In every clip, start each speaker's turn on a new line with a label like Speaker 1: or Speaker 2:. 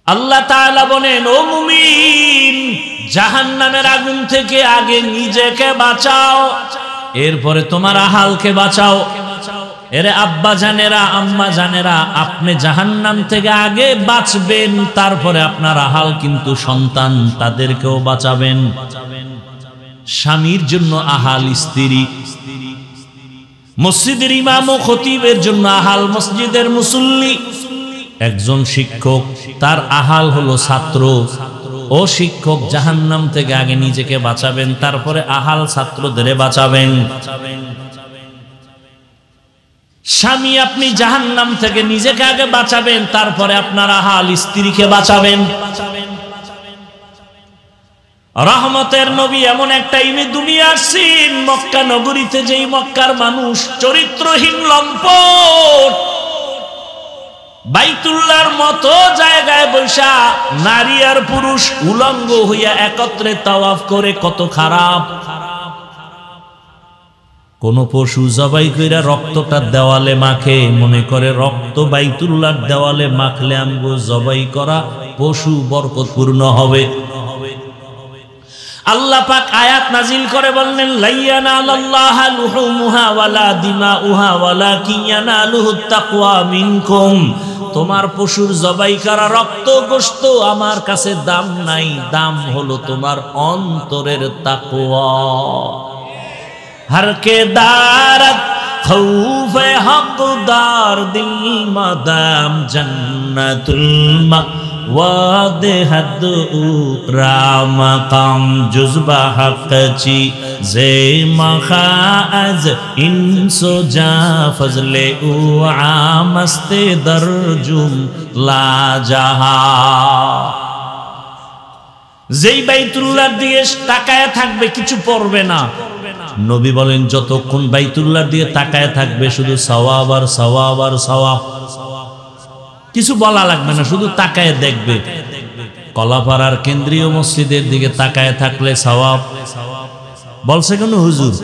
Speaker 1: আল্লাহ তাআলা বলেন, ও মুমিন, জাহান্নামের আগুন থেকে আগে নিজেকে বাঁচাও, এরপরে তোমার আহালকে বাঁচাও। এরে আব্বা জানেরা, আম্মা জানেরা, আপনি জাহান্নাম থেকে আগে বাঁচবেন, তারপরে আপনার আহাল কিন্তু সন্তান, তাদেরকেও বাঁচাবেন। স্বামীর জন্য আহাল স্ত্রী, মসজিদের ইমাম ও খতিবের জন্য আহাল মসজিদের মুসল্লি, একজন শিক্ষক তার আহাল হলো ছাত্র। ও শিক্ষক, জাহান্নাম থেকে আগে নিজেকে বাঁচাবেন, তারপরে আহাল ছাত্রদের বাঁচাবেন। স্বামী, আপনি জাহান্নাম থেকে নিজেকে আগে বাঁচাবেন, তারপরে আপনার আহাল স্ত্রীকে বাঁচাবেন। রহমতের নবী এমন একটা দুনিয়া আসছেন, মক্কা নগরীতে, যেই মক্কার মানুষ চরিত্রহীন, লম্পট, বাইতুল্লাহর মতো জায়গায় বৈশা নারী আর পুরুষ উলঙ্গ হইয়া একত্রে তাওয়াফ করে, কত খারাপ। কোন পশু জবাই কইরা রক্তটা দেওয়ালে মাখে, মনে করে রক্ত বাইতুল্লাহর দেওয়ালে মাখলে আমগো জবাই করা পশু বরকতপূর্ণ হবে। আল্লাহ পাক আয়াত নাজিল করে বললেন, লাইয়ানালাল্লাহা লুহুমুহা ওয়ালা দিমাউহা ওয়ালাকিন ইয়ানালুহুত তাকওয়া মিনকুম। তোমার পশুর জবাই করা রক্ত গোশত আমার কাছে দাম নাই, দাম হলো তোমার অন্তরের তাকওয়া। हर के दारत खौफ हकदार दिल मदाम जन्नतुल मवाद हद राम काम जुज़बा हक़ची ज़े मखाज़ इंसो जा फज़ले उ आमस्ते दरजुम ला जहा। যেই বাইতুল্লাহর দিকে তাকায় থাকবে কিছু পড়বে না। নবী বলেন, যতক্ষণ বাইতুল্লাহর দিকে তাকায় থাকবে শুধু সওয়াব আর সওয়াব আর সওয়াব, কিছু বলা লাগবে না, শুধু তাকায় দেখবে। কলাপাড়ার কেন্দ্রীয় মসজিদের দিকে তাকায় থাকলে সওয়াব, বলছে কেন হুজুর?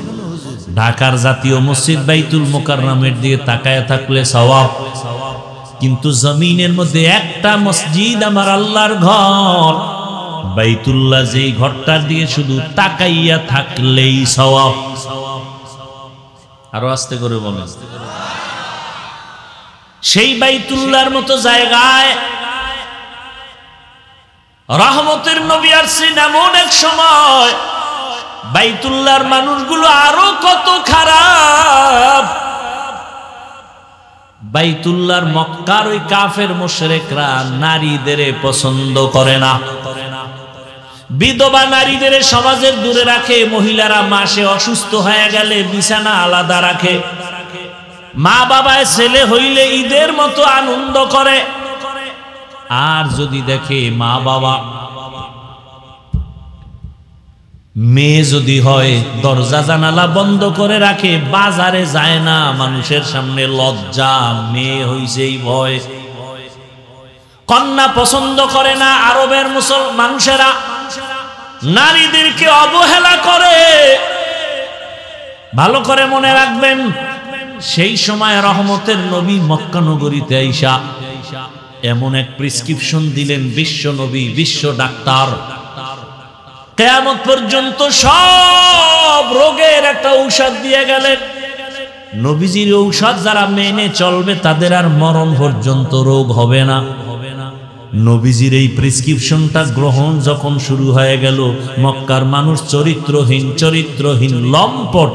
Speaker 1: ঢাকার জাতীয় মসজিদ বাইতুল মুকাররমের দিকে তাকায় থাকলে সওয়াব। কিন্তু জমিনের মধ্যে একটা মসজিদ আমার আল্লাহর ঘর, বাইতুল্লাহ, যেই ঘরটার দিকে শুধু তাকাইয়া থাকলেই সওয়াব। আরো আস্তে করে বলেন। সেই বাইতুল্লাহর মতো জায়গায় রহমতের নবী আসছেন এমন এক সময়, বাইতুল্লাহর মানুষগুলো আরো কত খারাপ। বাইতুল্লাহর মক্কার ওই কাফের মুশরিকরা নারীদের পছন্দ করে না, বিধবা নারীদের সমাজের দূরে রাখে, মহিলারা মাসে অসুস্থ হয়ে গেলে বিছানা আলাদা রাখে, মা বাবায় ছেলে হইলে ঈদের মতো আনন্দ করে। আর যদি দেখে মা বাবা মেয়ে যদি হয়, দরজা জানালা বন্ধ করে রাখে, বাজারে যায় না, মানুষের সামনে লজ্জা, মেয়ে হইছেই ভয়। কন্যা পছন্দ করে না। আরবের মানুষেরা নারীদেরকে অবহেলা করে। ভালো করে মনে রাখবেন, সেই সময় রহমতের নবী মক্কা নগরীতে আইসা এমন এক প্রেসক্রিপশন দিলেন, বিশ্ব নবী, বিশ্ব ডাক্তার, কিয়ামত পর্যন্ত সব রোগের একটা ঔষধ দিয়ে গেলেন। নবীজির ঔষধ যারা মেনে চলবে তাদের আর মরণ পর্যন্ত রোগ হবে না। নবীজির এই প্রেসক্রিপশনটা গ্রহণ যখন শুরু হয়ে গেল, মক্কার মানুষ চরিত্রহীন লম্পট,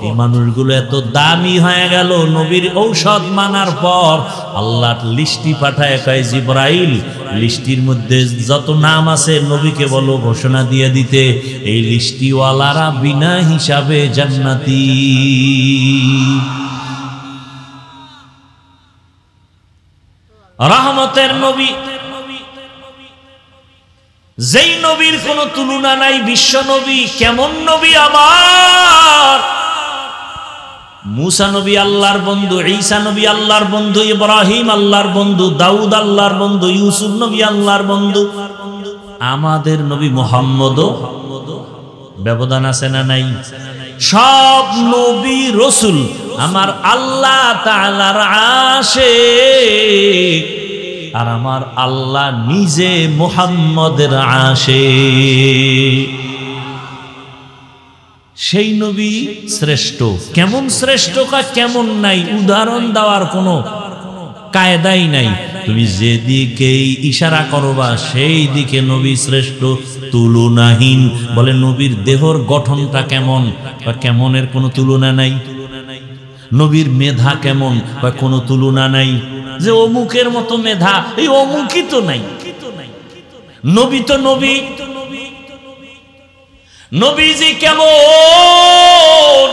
Speaker 1: এই মানুষগুলো এত দামি হয়ে গেল। নবীর ঔষধ মানার পর আল্লাহ লিস্টি পাঠায়, কয় জিবরাইল, লিস্টির মধ্যে যত নাম আছে নবীকে বলো ঘোষণা দিয়ে দিতে, এই লিস্টিওয়ালারা বিনা হিসাবে জান্নাতি। রহমতের নবী, যেই নবীর কোনো তুলনা নাই, বিশ্ব নবী। কেমন নবী আমার? মুসা নবী আল্লাহর বন্ধু, ঈসা নবী আল্লাহর বন্ধু, ইব্রাহিম আল্লাহর বন্ধু, দাউদ আল্লাহর বন্ধু, ইউসুফ নবী আল্লাহর বন্ধু। আমাদের নবী মুহাম্মদও ব্যবধান আছে না নাই? সব নবী রসুল আমার আল্লাহ তাআলার আশিক। আর আমার আল্লাহ নিজে মুহাম্মদের আশিক। সেই নবী শ্রেষ্ঠ। কেমন শ্রেষ্ঠ কেমন নাই উদাহরণ দেওয়ার কোনো কায়দাই নাই। তুমি যেদিকেই ইশারা করবা সেই দিকে নবী শ্রেষ্ঠ, তুলনাহীন। বলে নবীর দেহর গঠনটা কেমন, বা কেমনের কোনো তুলনা নাই। নবীর মেধা কেমন, বা কোনো তুলনা নাই। যে অমুকের মতো মেধা, এই অমুকই তো নাই। নবী তো নবী। নবীজি কেমন,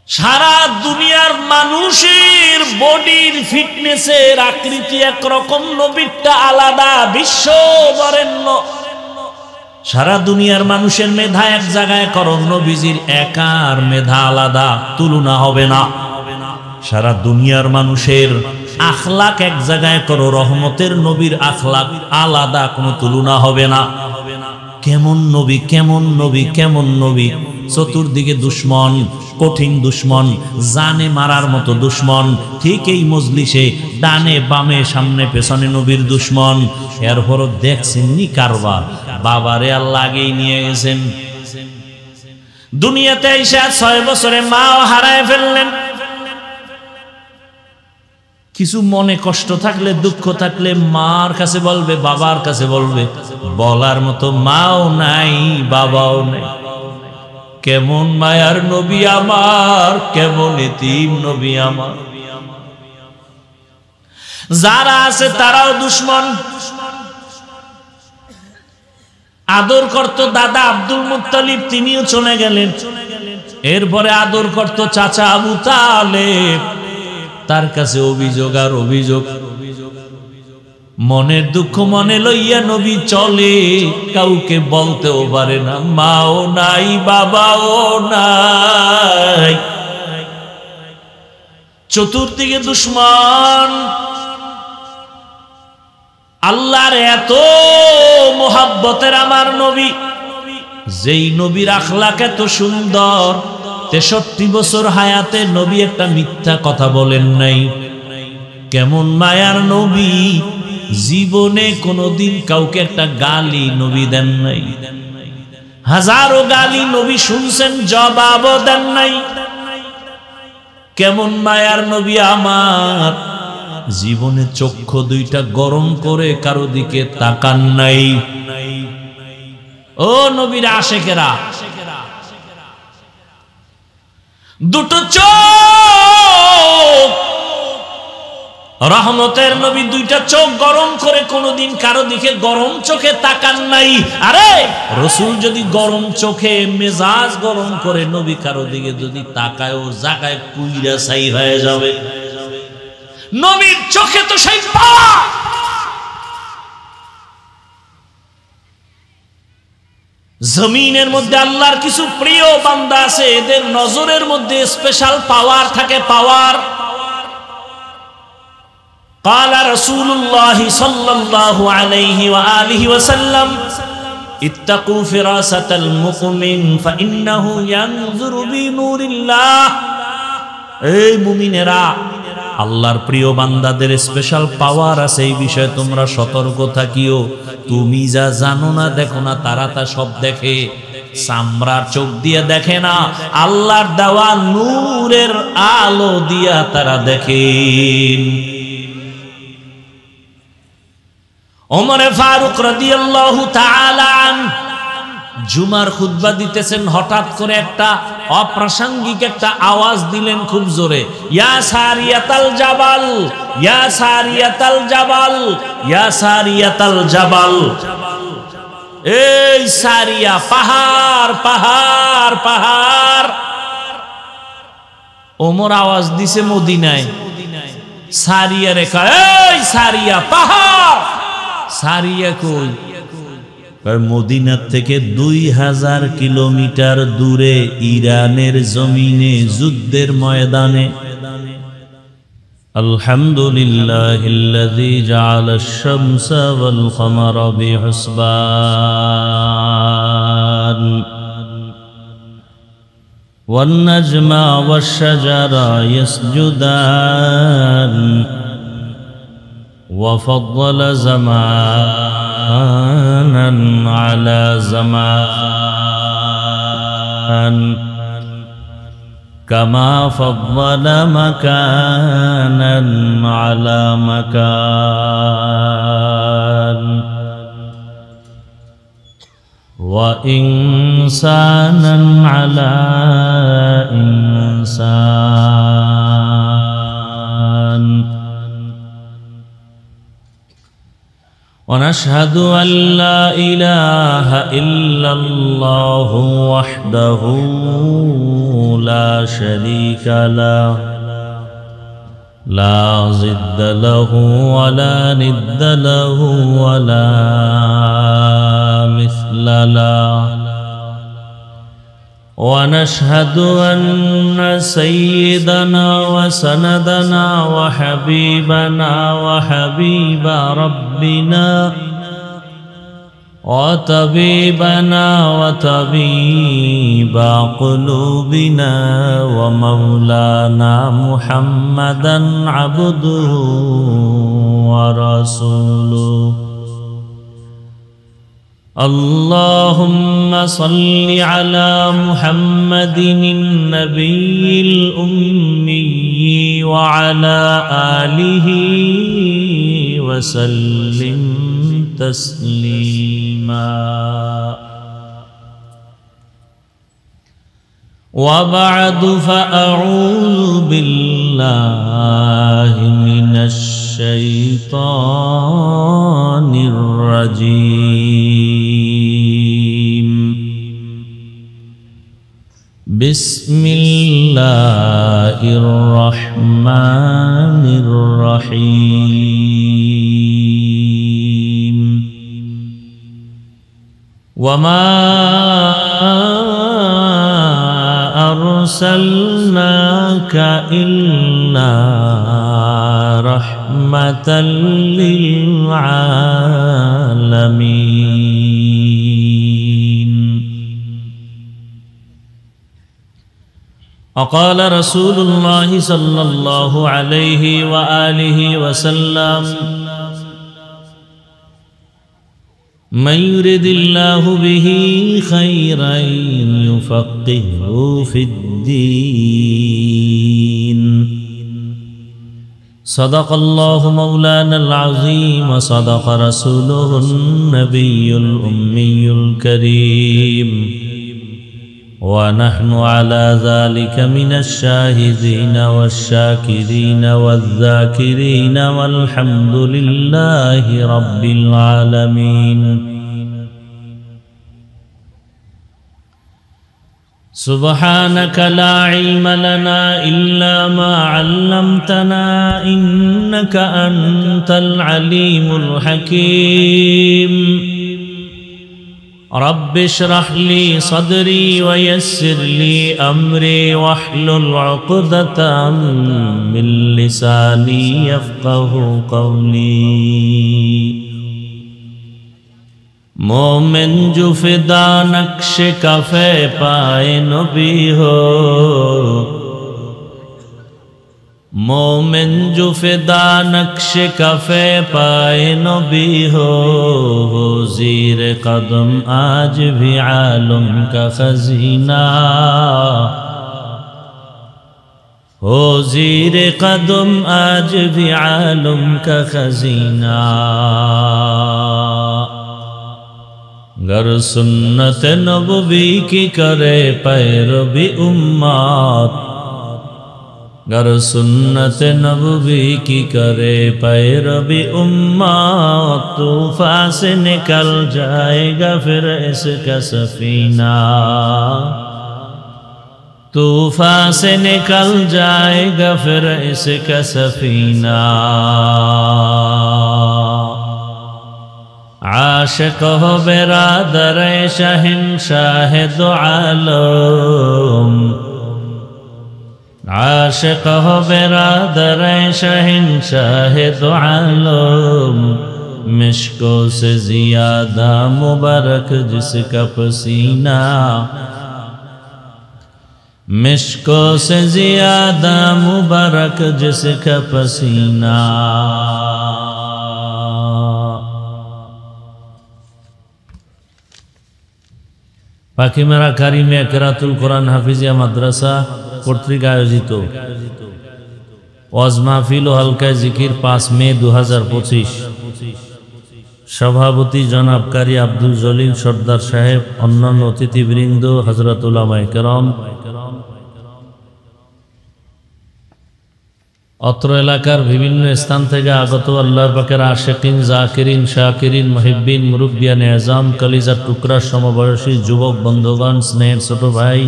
Speaker 1: সারা দুনিয়ার মানুষের বডির ফিটনেসের আকৃতি একরকম, নবীরটা আলাদা, বিশ্ব বরেণ্য। সারা দুনিয়ার মানুষের মেধা এক জায়গায় করো, নবীজির একার মেধা আলাদা, তুলনা হবে না। সারা দুনিয়ার মানুষের আখলাক এক জায়গায় করো, রহমতের নবীর আখলাক আলাদা, কোনো তুলনা হবে না। কেমন নবী, কেমন নবী, কেমন নবী। চতুর্দিকে দুশ্মন, কঠিন দুশ্মন, জানে মারার মতো দুশ্মন। ঠিক এই মজলিসে ডানে বামে সামনে পেছনে নবীর দুশ্মন। এরপরও দেখছেন নি কারবার, বাবারে আল্লাহ আগেই নিয়ে গেছেন। দুনিয়াতে এসে 6 বছরে মাও হারায় ফেললেন। কিছু মনে কষ্ট থাকলে, দুঃখ থাকলে মার কাছে বলবে, বাবার কাছে বলবে। বলার মতো মাও নাই, বাবাও নাই। কেমন মায়ার নবী আমার, কেমন এতিম নবী আমার। যারা আছে তারাও দুশ্মন। আদর করত দাদা আব্দুল মুত্তালিব, তিনিও চলে গেলেন। এরপরে আদর করত চাচা আবু তালেব, তার কাছে অভিযোগ আর অভিযোগ। মনের দুঃখ মনে লইয়া নবী চলে, কাউকে বলতেও পারে না। মাও নাই, বাবাও নাই, চতুর্দিকে দুশ্মন। আল্লাহর এত মোহাব্বতের আমার নবী, যেই নবীর আখলাক এত সুন্দর, 63 বছর হায়াতে নবী একটা মিথ্যা কথা বলেন নাই। কেমন মায়ার নবী, জীবনে কোনোদিন কাউকে একটা গালি নবী দেন নাই। হাজারো গালি নবী শুনছেন, জবাবও দেন নাই। কেমন মায়ার নবী আমার, জীবনে চক্ষু দুইটা গরম করে কারো দিকে তাকান নাই। ও নবীর আশেকেরা, দুটো চোখ, রহমতের নবী দুইটা চোখ গরম করে কোনোদিন কারো দিকে গরম চোখে তাকান নাই। আরে রাসূল যদি গরম চোখে মেজাজ গরম করে নবী কারো দিকে যদি তাকায়, ও জায়গায় কুইরা ছাই হয়ে যাবে। নবীর চোখে তো সেই পাওয়া। জমিনের মধ্যে আল্লাহর কিছু প্রিয় বান্দা আছে, এদের নজরের মধ্যে স্পেশাল পাওয়ার থাকে, পাওয়ার। قال رسول الله صلى الله عليه وآله وسلم اتقوا فراسة المؤمن فإنه ينظر بنور الله। এই মুমিনেরা, আল্লাহর প্রিয় বান্দাদের স্পেশাল পাওয়ার আছে, এই বিষয়ে তোমরা সতর্ক থাকিও। তুমি যা জানো না, দেখো না, তারা তা সব দেখে। চামড়ার চোখ দিয়ে দেখে না, আল্লাহর দেওয়া নূরের আলো দিয়া তারা দেখেন। ওমর ফারুক রাদিয়াল্লাহু তাআলা আনহু জুমার খুতবা দিতেছেন, হঠাৎ করে একটা অপ্রাসঙ্গিক একটা আওয়াজ দিলেন খুব জোরে, ইয়া সারিয়াতাল জাবাল, ইয়া সারিয়াতাল জাবাল, ইয়া সারিয়াতাল জাবাল। এই সারিয়া, পাহাড় পাহাড় পাহাড়। ওমর আওয়াজ দিছে মদিনায়, সারিয়া রেখা, এই সারিয়া পাহাড়। সারিয়া কই? মদিনার থেকে 2000 কিলোমিটার দূরে ইরানের জমিনে যুদ্ধের ময়দানে। আলহামদুলিল্লাহিল্লাযী জাআলাশ শামসা ওয়াল কমারা বিহুসবান ওয়ান নাজমা ওয়াশ শাজারা ইয়াসজুদান وفضل زمانا على زمان كما فضل مكانا على مكان وإنسانا على إنسان ونشهد أن لا إله إلا الله وحده لا شريك له لا ضد له ولا ند له ولا مثل له ونشهد أن سيدنا وسندنا وحبيبنا وحبيب ربنا وطبيبنا وطبيب قلوبنا ومولانا محمدا عبده ورسوله اللهم صل على محمد النبي الأمي وعلى آله وسلم تسليما وبعد فأعوذ بالله من الشيطان الرجيم بسم الله الرحمن الرحيم وما أرسلناك إلا رحمة للعالمين وقال رسول الله صلى الله عليه وآله وسلم من يرد الله به خيرا يفقهه في الدين صدق الله مولانا العظيم وصدق رسوله النبي الأمي الكريم ونحن على ذلك من الشاهدين والشاكرين والذاكرين والحمد لله رب العالمين سبحانك لا علم لنا إلا ما علمتنا إنك أنت العليم الحكيم رب اشرح لي صدري ويسر لي أمري واحلل عقدة من لساني يفقه قولي مومن جو فدا نقش کفے پائے نبی ہو مومن جو فدا نقش کفے پائے نبی ہو زیر قدم آج بھی عالم کا خزینہ ہو زیر قدم آج بھی عالم کا خزینہ گر سنت نبوی کی کرے پیروی امت گر سنت نبوی کی کرے پیروی امت طوفان سے نکل جائے گا پھر اس کا سفینہ طوفان سے نکل جائے گا پھر اس کا سفینہ عاشق ہو برادر شہنشاہ دو عالم عاشق ہو برادر شہنشاہ دو عالم مشکوں سے زیادہ مبارک جس کا پسینہ مشکوں سے زیادہ مبارک جس کا پسینہ পাখিমারা কারিমিয়া কেরাতুল কোরআন হাফিজিয়া মাদ্রাসা কর্তৃক আয়োজিত ওয়াজ মাহফিল ও হালকায় জিকির 5 মে 2025। সভাপতি জনাব কারি আব্দুল জলিল সর্দার সাহেব, অন্যান্য অতিথিবৃন্দ, হযরত উলামায়ে কেরাম, অত্র এলাকার বিভিন্ন স্থান থেকে আগত আল্লাহ পাকের আশিকিন, জাকিরিন, শাকিরিন, মুহিব্বিন, মুরব্বিয়ানে আযম, কলিজার টুকরা সমবয়সী যুবক বন্ধুগণ, স্নেহের ছোট ভাই,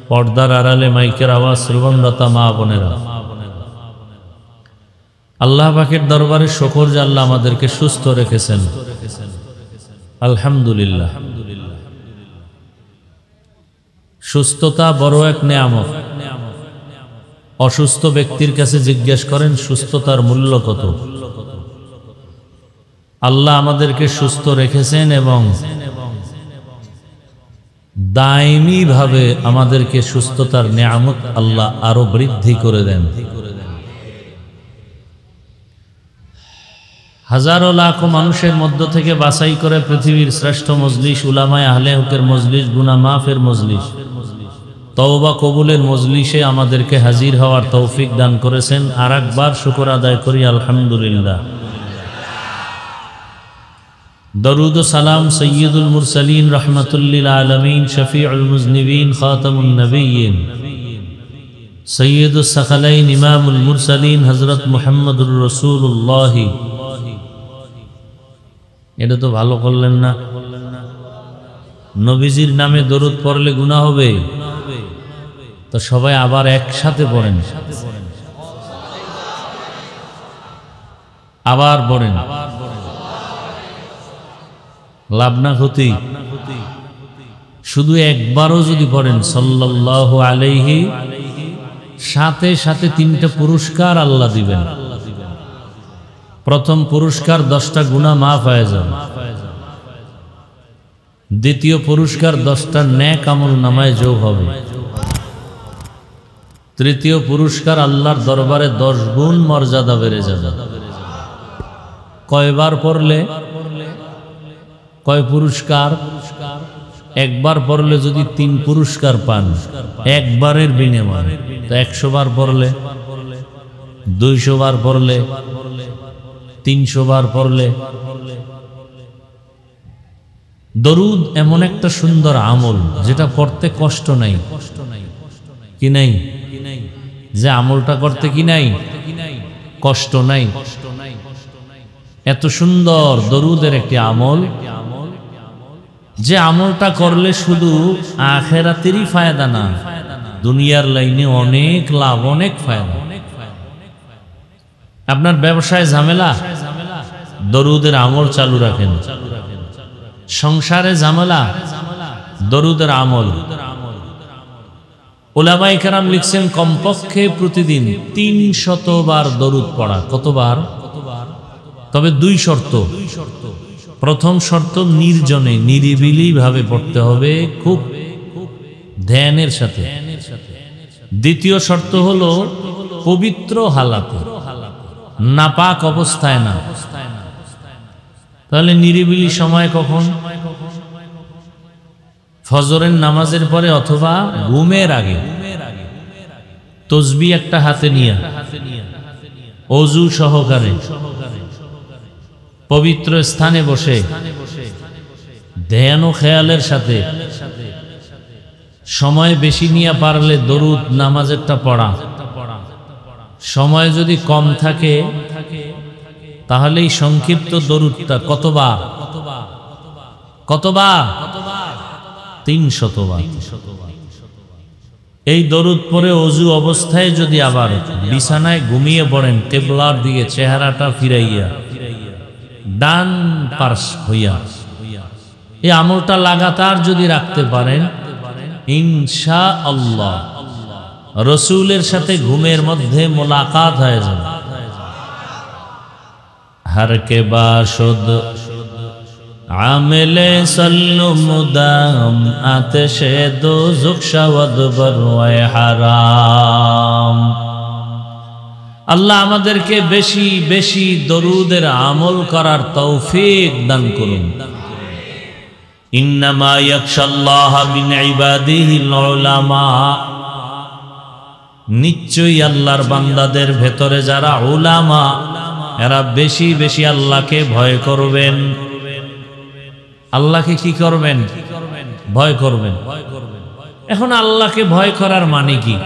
Speaker 1: পর্দার আড়ালে মাইকের আওয়াজ শ্রবণদাতা মা বোনেরা, আল্লাহ পাকের দরবারে শুকর যে আল্লাহ আমাদেরকে সুস্থ রেখেছেন, আলহামদুলিল্লাহ। সুস্থতা বড় এক নেয়ামত। অসুস্থ ব্যক্তির কাছে জিজ্ঞেস করেন সুস্থতার মূল্য কত। আল্লাহ আমাদেরকে সুস্থ রেখেছেন এবং দায়মি ভাবে আমাদেরকে সুস্থতার নেয়ামত আল্লাহ আরো বৃদ্ধি করে দেন। হাজারো লাখো মানুষের মধ্য থেকে বাছাই করে পৃথিবীর শ্রেষ্ঠ মজলিস, উলামায়ে আহলে হকের মজলিস, গুনাহ মাফের মজলিস, তওবা কবুলের মজলিসে আমাদেরকে হাজির হওয়ার তৌফিক দান করেছেন। আর একবার শুকর আদায় করি আলহামদুলিল্লাহ। দরুদ ও সালাম সৈয়দুল মুরসালিন, রহমাতুল্লিল আলামিন, শফিউল মুজনিবিন, খাতামুন নবিয়্যিন, সৈয়দুস সাকালাইন, ইমামুল মুরসালিন, হযরত মুহাম্মদুর রাসূলুল্লাহ। এটা তো ভালো করলেন না? নবীজির নামে দরুদ পড়লে গুনাহ হবে? তো সবাই আবার একসাথে পড়েন, আবার পড়েন। লাভ না ক্ষতি? শুধু একবারও যদি পড়েন সাল্লাল্লাহু আলাইহি, সাথে সাথে 3টা পুরস্কার আল্লাহ দিবেন। প্রথম পুরস্কার 10টা গুনাহ মাফ হয়ে যাবে। দ্বিতীয় পুরস্কার 10টা নেক আমল নামায় যোগ হবে। তৃতীয় পুরস্কার আল্লাহর দরবারে 10 গুণ মর্যাদা বেড়ে যাবে। কয়বার পড়লে কয় পুরস্কার? একবার পড়লে যদি 3 পুরস্কার পান একবারের বিনিময়ে, তো 100 বার পড়লে, 200 বার পড়লে, 300 বার পড়লে। দরুদ এমন একটা সুন্দর আমল যেটা করতে কষ্ট নাই, কি নাই? যে আমলটা করতে কি নাই? কষ্ট নাই। এত সুন্দর দরুদের একটি আমল, যে আমলটা করলে শুধু আখিরাতেরই ফায়দা না, দুনিয়ার লাইনে অনেক লাভ, অনেক ফায়দা। আপনার ব্যবসায় ঝামেলা, দরুদের আমল চালু রাখেন। সংসারে ঝামেলা, দরুদের আমল। উলামায়ে কেরাম লিখছেন কমপক্ষে প্রতিদিন 300 বার দরুদ পড়া। কতবার? তবে 2 শর্ত। প্রথম শর্ত নির্জনে, নিরিবিলি ভাবে পড়তে হবে, খুব ধ্যানের সাথে। দ্বিতীয় শর্ত হলো পবিত্র হালাতে, নাপাক অবস্থায় না। তাহলে নিরিবিলি সময় কখন? ফজরের নামাজের পরে অথবা ঘুমের আগে। তসবিহ একটা হাতে নিয়ে ওযু সহকারে পবিত্র স্থানে বসে ধ্যান ও খেয়ালের সাথে, সময় বেশি নিয়ে পারলে দরুদ নামাজেরটা পড়া। সময় যদি কম থাকে তাহলে এই সংক্ষিপ্ত দরুদটা কতবার? 300 বার। এই দরুদ পরে ওযু অবস্থায় যদি আবার বিছানায় ঘুমিয়ে পড়েন, কিবলার দিকে চেহারাটা ফিরাইয়া, ডান পাশ হইয়া, এই আমলটা লাগাতার যদি রাখতে পারেন, ইনশাআল্লাহ রাসূলের সাথে ঘুমের মধ্যে মোলাকাত হয়ে যাবে। हर के बाशुद आमिले सल्लु मुदाम आतिशे दोज़ख शवद बरवाए हराम। আল্লাহ আমাদেরকে বেশি বেশি দরুদের আমল করার তৌফিক দান করুন ইন্নামা ইয়াখশাল্লাহা মিন ইবাদিহিল উলামা, নিশ্চয়ই আল্লাহর বান্দাদের ভেতরে যারা উলামা এরা বেশি বেশি আল্লাহকে ভয় করবেন। আল্লাহকে কি করবেন? ভয় করবেন। এখন আল্লাহকে ভয় করার মানে কি?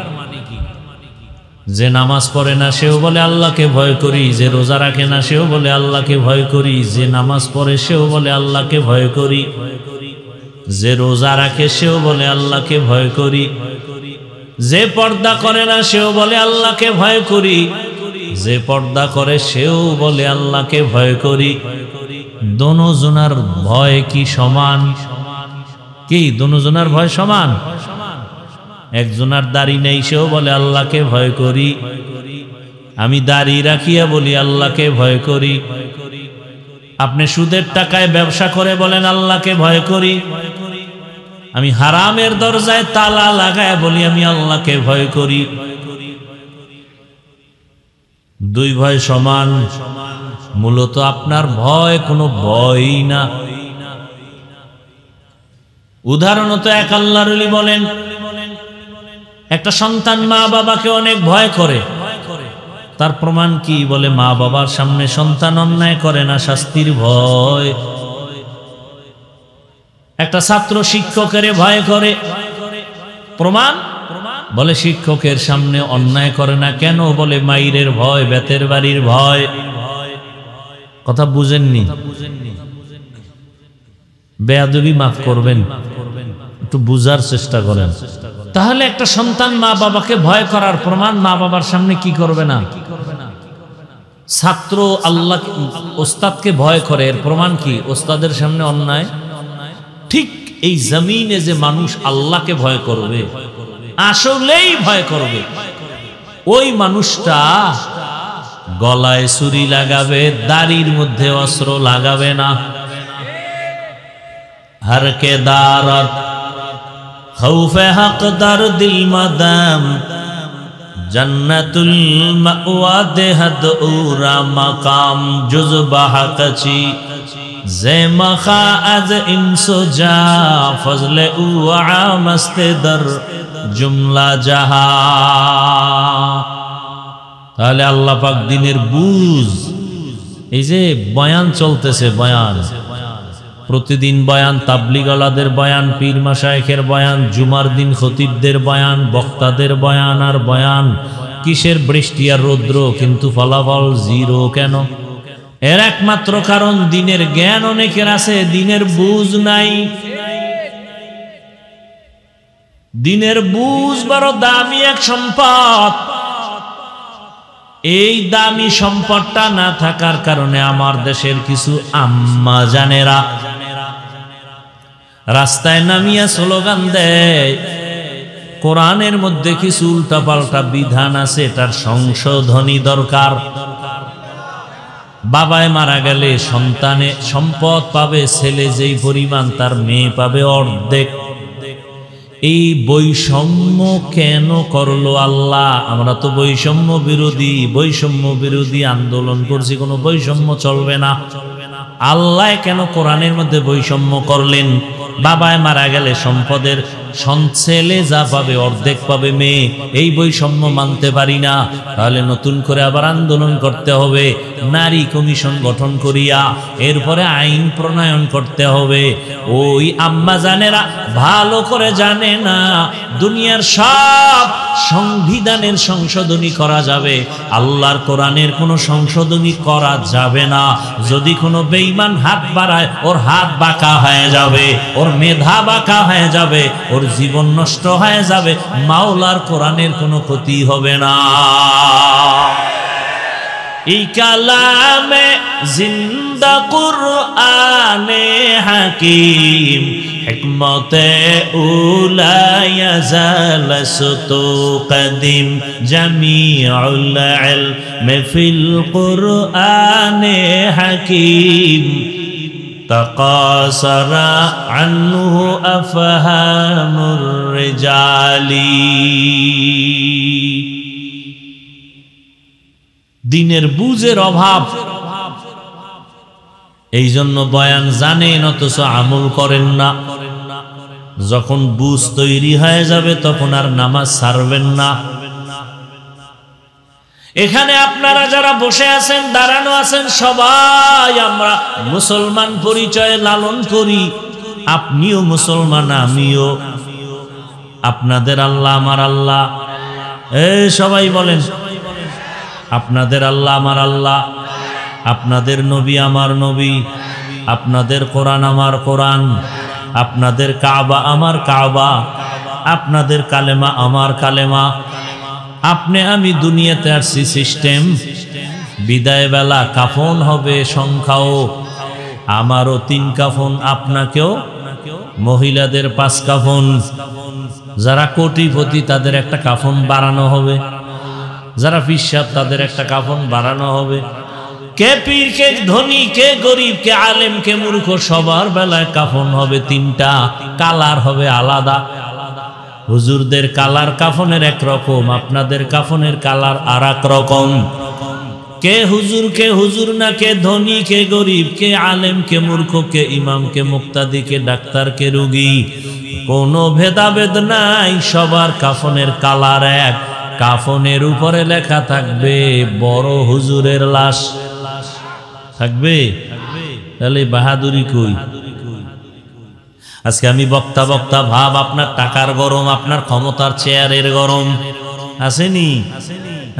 Speaker 1: যে নামাজ পড়ে না সেও বলে আল্লাহকে ভয় করি, যে রোজা রাখে না সেও বলে আল্লাহকে ভয় করি, যে নামাজ পড়ে সেও বলে আল্লাহকে ভয় করি, যে রোজা রাখে সেও বলে আল্লাহকে ভয় করি, যে পর্দা করে না সেও বলে আল্লাহকে ভয় করি, যে পর্দা করে সেও বলে আল্লাহকে ভয় করি। দোনোজনার ভয় কি সমান? কি দোনোজনার ভয় সমান? একজনার দাড়ি নেই সেও বলে আল্লাহকে ভয় করি, আমি দাড়ি রাখিয়া বলি আল্লাহকে ভয় করি। আপনি সুদের টাকায় ব্যবসা করে বলেন আল্লাহকে ভয় করি, আমি হারামের দরজায় তালা লাগায় বলি আমি আল্লাহকে ভয় করি। দুই ভয় সমান? মূলত আপনার ভয় কোনো ভয়ই না। উদাহরণত এক আল্লাহর ওলি বলেন, একটা সন্তান মা বাবাকে অনেক ভয় করে, তার প্রমাণ কি? বলে মা বাবার সামনে সন্তান অন্যায় করে না, শাস্তির ভয়। একটা ছাত্র শিক্ষকের ভয় করে, প্রমাণ? বলে শিক্ষকের সামনে অন্যায় করে না কেন? বলে মাইরের ভয়, বেতের বাড়ির ভয়। কথা বুঝেননি? বেয়াদবি মাফ করবেন, একটু বুঝার চেষ্টা করেন। তাহলে একটা সন্তান মা বাবাকে ভয় করার প্রমাণ মা বাবার সামনে কি করবে না? ছাত্র আল্লাহ ওস্তাদকে ভয় করে, এর প্রমাণ কি? ওস্তাদের সামনে অন্যায়। ঠিক এই জমিনে যে মানুষ আল্লাহকে ভয় করবে, আসলেই ভয় করবে, ওই মানুষটা গলায় ছুরি লাগাবে, দাড়ির মধ্যে অস্ত্র লাগাবে না। हर के दारत खौफे हक दर दिल मदम जन्नतुल मअवा देहद उरा मकाम जुज बहकची जे मखा अज इंसो जा फजले उआ मस्ते दर जुमला जहा। তাহলে আল্লাহ পাক দিনের বুঝ, এই যে বয়ান চলতেছে, বয়ান প্রতিদিন বয়ান, তাবলিগওয়ালাদের বয়ান, পীর মাশায়েখের বয়ান, জুমার দিন খতিবদের বয়ান, বক্তাদের বয়ান আর বয়ান। কিসের বৃষ্টি আর রৌদ্র, কিন্তু ফলাফল জিরো কেন? এর একমাত্র কারণ দিনের জ্ঞান অনেকের আছে, দিনের বুঝ নাই। দিনের বুঝ বড় দামি এক সম্পদ। এই দামি সম্পদটা না থাকার কারণে আমার দেশের কিছু আম্মা জানেরা রাস্তায় নামিয়া স্লোগান দেয়, কোরআনের মধ্যে কিছু উল্টাপাল্টা বিধান আছে, এটার সংশোধনী দরকার। বাবায় মারা গেলে সন্তানে সম্পদ পাবে ছেলে যেই পরিমাণ, তার মেয়ে পাবে অর্ধেক। এই বৈষম্য কেন করলো আল্লাহ? আমরা তো বৈষম্য বিরোধী আন্দোলন করছি, কোনো বৈষম্য চলবে না। আল্লাহ কেন কোরআনের মধ্যে বৈষম্য করলেন? বাবায় মারা গেলে সম্পদের ছেলে যা পাবে অর্ধেক পাবে মেয়ে, এই বৈষম্য মানতে পারি না। তাহলে নতুন করে আবার আন্দোলন করতে হবে, নারী কমিশন গঠন করিয়া এরপরে আইন প্রণয়ন করতে হবে। ওই আম্মা জানেরা ভালো করে জানে না দুনিয়ার সব সংবিধানের সংশোধনী করা যাবে, আল্লাহর কোরআনের কোনো সংশোধনী করা যাবে না। যদি কোনো বেঈমান হাত বাড়ায়, ওর হাত বাঁকা হয়ে যাবে, ওর মেধা বাঁকা হয়ে যাবে, ওর জীবন নষ্ট হয়ে যাবে। মাওলার কোরআনের কোনো ক্ষতি হবে না। এই কালামে জিন্দা কুরআনে হাকিম হিকমতে উলা ইয়াজাল সুতু কদিম জামিউল ইলম ফিল কুরআনে হাকিম تقاصر عنه أفهام الرجال। দিনের বুঝের অভাব এই জন্য বয়ান জানেন অথচ আমল করেন না। যখন বুঝ তৈরি হয়ে যাবে তখন আর নামাজ ছাড়বেন না। এখানে আপনারা যারা বসে আছেন, দাঁড়ানো আছেন, সবাই আমরা মুসলমান পরিচয় লালন করি। আপনিও মুসলমান, আমিও। আপনাদের আল্লাহ আমার আল্লাহ। সবাই বলেন, আপনাদের আল্লাহ আমার আল্লাহ, আপনাদের নবী আমার নবী, আপনাদের কোরআন আমার কোরআন, আপনাদের কাবা আমার কাবা, আপনাদের কালেমা আমার কালেমা। আপনি আমি দুনিয়াতে আসছি সিস্টেম। বিদায় বেলা কাফন হবে সংখ্যাও, আমারও 3 কাফন, আপনাকেও। মহিলাদের 5 কাফন, যারা কোটিপতি তাদের একটা কাফন বাড়ানো হবে, যারা পিসাব তাদের একটা কাফন বাড়ানো হবে। কে পীর, কে ধনী, কে গরিব, কে আলেম, কে মূর্খ, সবার বেলায় কাফন হবে 3টা। কালার হবে আলাদা। হুজুরদের কালার কাফনের এক রকম, আপনাদের কাফনের কালার আর এক রকম। কে হুজুর না, কে ধনী, কে গরিব, কে আলেম, কে মূর্খ, কে ইমাম, কে মুক্তাদি, কে ডাক্তার, কে রোগী, কোনো ভেদাভেদ নাই। সবার কাফনের কালার এক। কাফনের উপরে লেখা থাকবে বড় হুজুরের লাশ থাকবে। তাহলে বাহাদুরি কই? আজকে আমি বক্তা ভাব, আপনার টাকার গরম, আপনার ক্ষমতার চেয়ারের গরম আসেনি?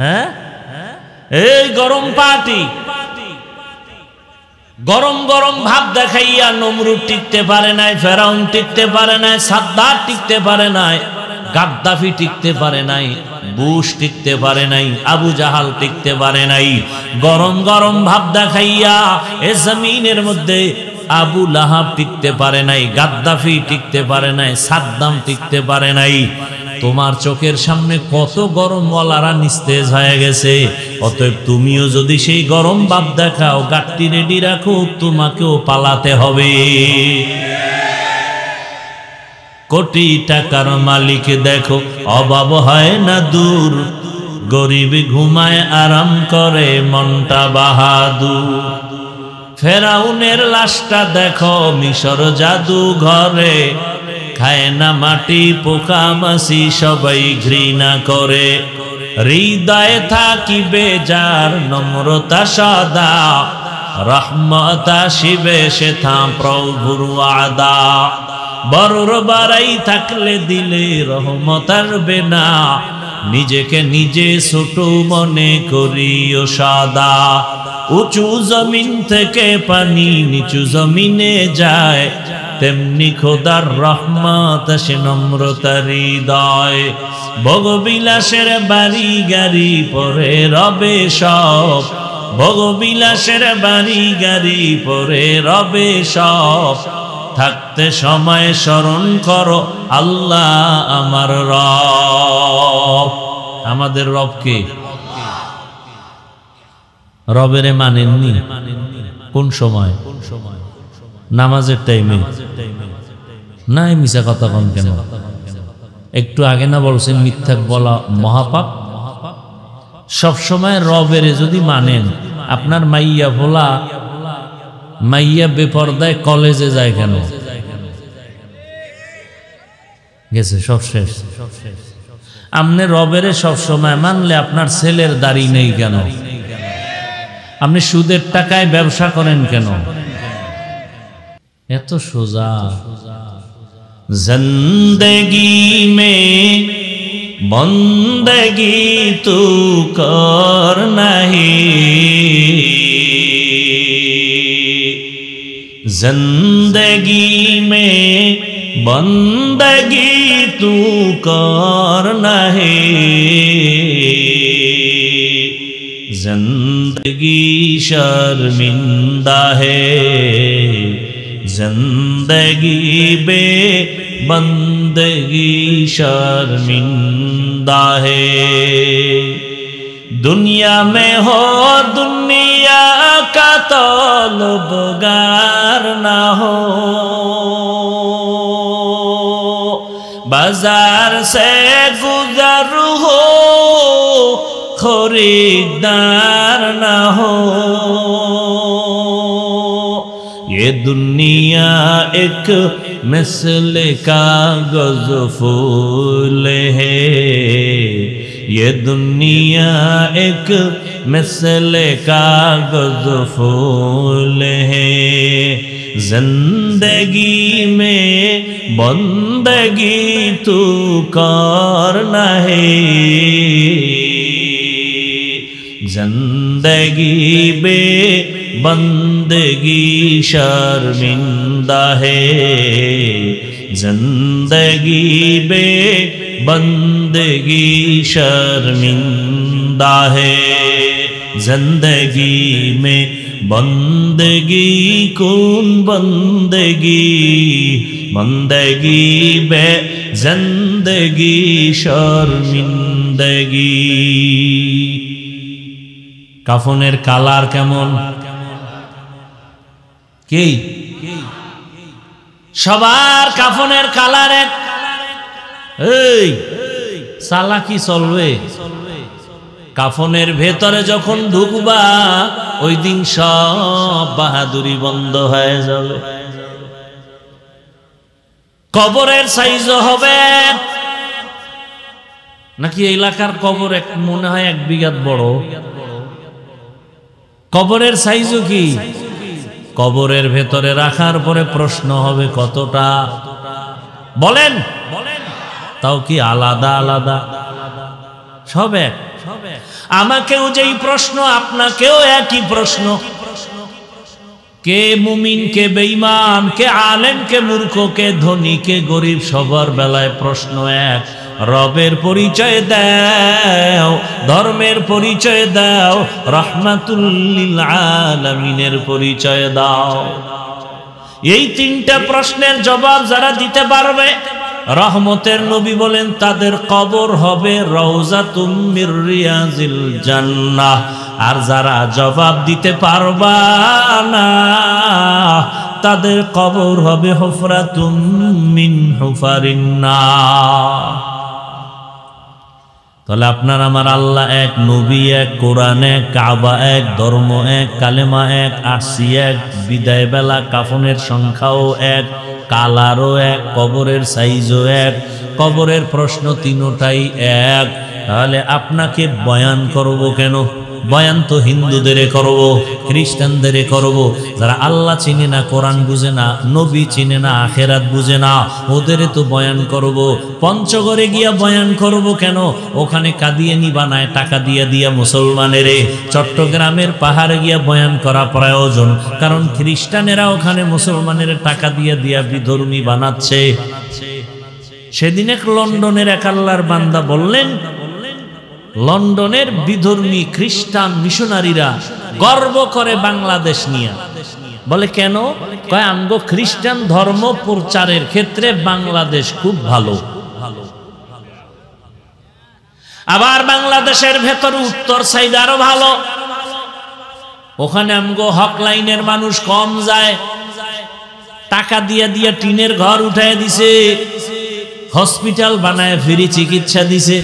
Speaker 1: হ্যাঁ, এই গরম পার্টি, গরম গরম ভাব দেখাইয়া নমরুদ টিকতে পারে নাই, ফেরাউন টিকতে পারে নাই, সাদ্দার টিকতে পারে নাই, গাদ্দাফি টিকতে পারে নাই, বুশ টিকতে পারে নাই, আবু জাহাল টিকতে পারে নাই। গরম গরম ভাব দেখাইয়া এ জমিনের মধ্যে আবু লাহাব টিকতে পারে নাই, গাদ্দাফি টিকতে পারে নাই, সাদ্দাম টিকতে পারে নাই। তোমার চোখের সামনে কত গরম ওয়ালারা নিস্তেজ হয়ে গেছে। অতএব তুমিও যদি সেই গরম ভাব দেখাও, গাট্টি রেডি রাখো, তোমাকেও পালাতে হবে। কোটি টাকার মালিক দেখো, অভাব হয় না দূর, গরিব ঘুমায় আরাম করে মনটা বাহাদুর। ফেরাউনের লাশটা দেখো মিশর জাদু ঘরে, খায় না মাটি পোকা মাছি, সবাই ঘৃণা করে। হৃদয়ে থাকিবে যার নম্রতা সদা, রহমত আসিবে সেথা প্রভুর ওয়াদা। বড়র বাড়াই থাকলে দিলে রহমত আসবে না, নিজেকে নিজে ছোট মনে করিও সদা। উঁচু জমিন থেকে পানি নিচু জমিনে যায়, তেমনি খোদার রহমত আসে নম্রতার হৃদয়। ভোগবিলাসের বাড়ি গাড়ি পরে রবে সব, ভোগবিলাসের বাড়ি গাড়ি পরে রবে সব। থাকতে সময় স্মরণ করো আল্লাহ আমার রব। আমাদের রবকে, রবেরে মানেননি? কোন সময়? নামাজের টাইমে। নাই, মিছা কথা কন কেন? একটু আগে না বলছেন মিথ্যা বলা মহাপাপ? সব সময় রবেরে যদি মানেন, আপনার মাইয়া ভোলা, মাইয়া বেপরদায় কলেজে যায় কেন? গেছে, সব শেষ। আপনি রবেরে সব সময় মানলে আপনার ছেলের দাড়ি নেই কেন? আপনি সুদের টাকায় ব্যবসা করেন কেন? এত সোজা। জিন্দেগি মে বন্দেগি তু কর নাহি, जिंदगी में बंदगी तू कर नहीं, जिंदगी शर्मिंदा है, जिंदगी बे बंदगी शर्मिंदा है। दुनिया में हो दुनिया का तलबगार ना हो, बाजार से गुजर हो खरीदार ना हो। ये दुनिया एक मिसल कागज फूल है, ये दुनिया एक मिसल कागज फूल है, जिंदगी में बंदगी तू करना है, जिंदगी बे बंदगी शर्मिंदा है, जिंदगी बे बंदगी शर्मिंदा है, जिंदगी में बंदगी कौन बंदगी, बंदगी बे जिंदगी शर्मिंदगी। কাফনের কালার কেমন? কি সবার কাফনের কালার এক? এই চালাকি চলবে? কাফনের ভেতরে যখন ঢুকবা ওই দিন সব বাহাদুরি বন্ধ হয়ে যাবে। কবরের সাইজও হবে নাকি এলাকার কবর এক মনে হয় 1 বিঘা বড়, কবরের সাইজও কি? কবরের ভেতরে রাখার পরে প্রশ্ন হবে কতটা বলেন, তাও কি আলাদা আলাদা? সব এক। আমাকেও যেই প্রশ্ন আপনাকেও একই প্রশ্ন। কে মুমিন কে বেঈমান, কে আলেম কে মূর্খ, কে ধনী কে গরিব, সবার বেলায় প্রশ্ন এক। রবের পরিচয় দাও, ধর্মের পরিচয় দাও, রাহমাতুল লিল আলামিনের পরিচয় দাও। এই 3টা প্রশ্নের জবাব যারা দিতে পারবে, রহমতের নবী বলেন তাদের কবর হবে রওজাতুম মির রিয়াজিল জান্নাহ। আর যারা জবাব দিতে পারবা না তাদের কবর হবে হুফরাতুম মিন হুফারিন নার। তাহলে আপনার আমার আল্লাহ এক, নবী এক, কোরআন এক, কাবা এক, ধর্ম এক, কালেমা এক, আরশি এক, বিদায় বেলা কাফনের সংখ্যাও এক, কালারও এক, কবরের সাইজও এক, কবরের প্রশ্ন 3টাই এক। তাহলে আপনাকে বয়ান করব কেন? বয়ান তো হিন্দুদের করব, খ্রিস্টানদের করব, যারা আল্লাহ চিনে না, কোরআন বুঝে না, নবী চিনে না, আখেরাত বুঝে না, ওদের তো বয়ান করব। পঞ্চগড়ে গিয়া বয়ান করব কেন? ওখানে কাদিয়ানি বানায় টাকা দিয়া দিয়া মুসলমানের। চট্টগ্রামের পাহাড়ে গিয়া বয়ান করা প্রয়োজন, কারণ খ্রিস্টানেরা ওখানে মুসলমানের টাকা দিয়া দিয়া বিধর্মী বানাচ্ছে। সেদিন এক লন্ডনের এক আল্লাহর বান্দা বললেন, লন্ডনের বিধর্মী খ্রিস্টান মিশনারিরা গর্ব করে বাংলাদেশ নিয়ে। বলে কেন? কয় আমগো খ্রিস্টান ধর্ম প্রচারের ক্ষেত্রে বাংলাদেশ খুব ভালো। আবার বাংলাদেশের ভেতর উত্তর সাইড আরো ভালো, ওখানে আমগো হক লাইনের মানুষ কম যায়, টাকা দিয়া দিয়া টিনের ঘর উঠায় দিছে, হসপিটাল বানায় ফ্রি চিকিৎসা দিছে।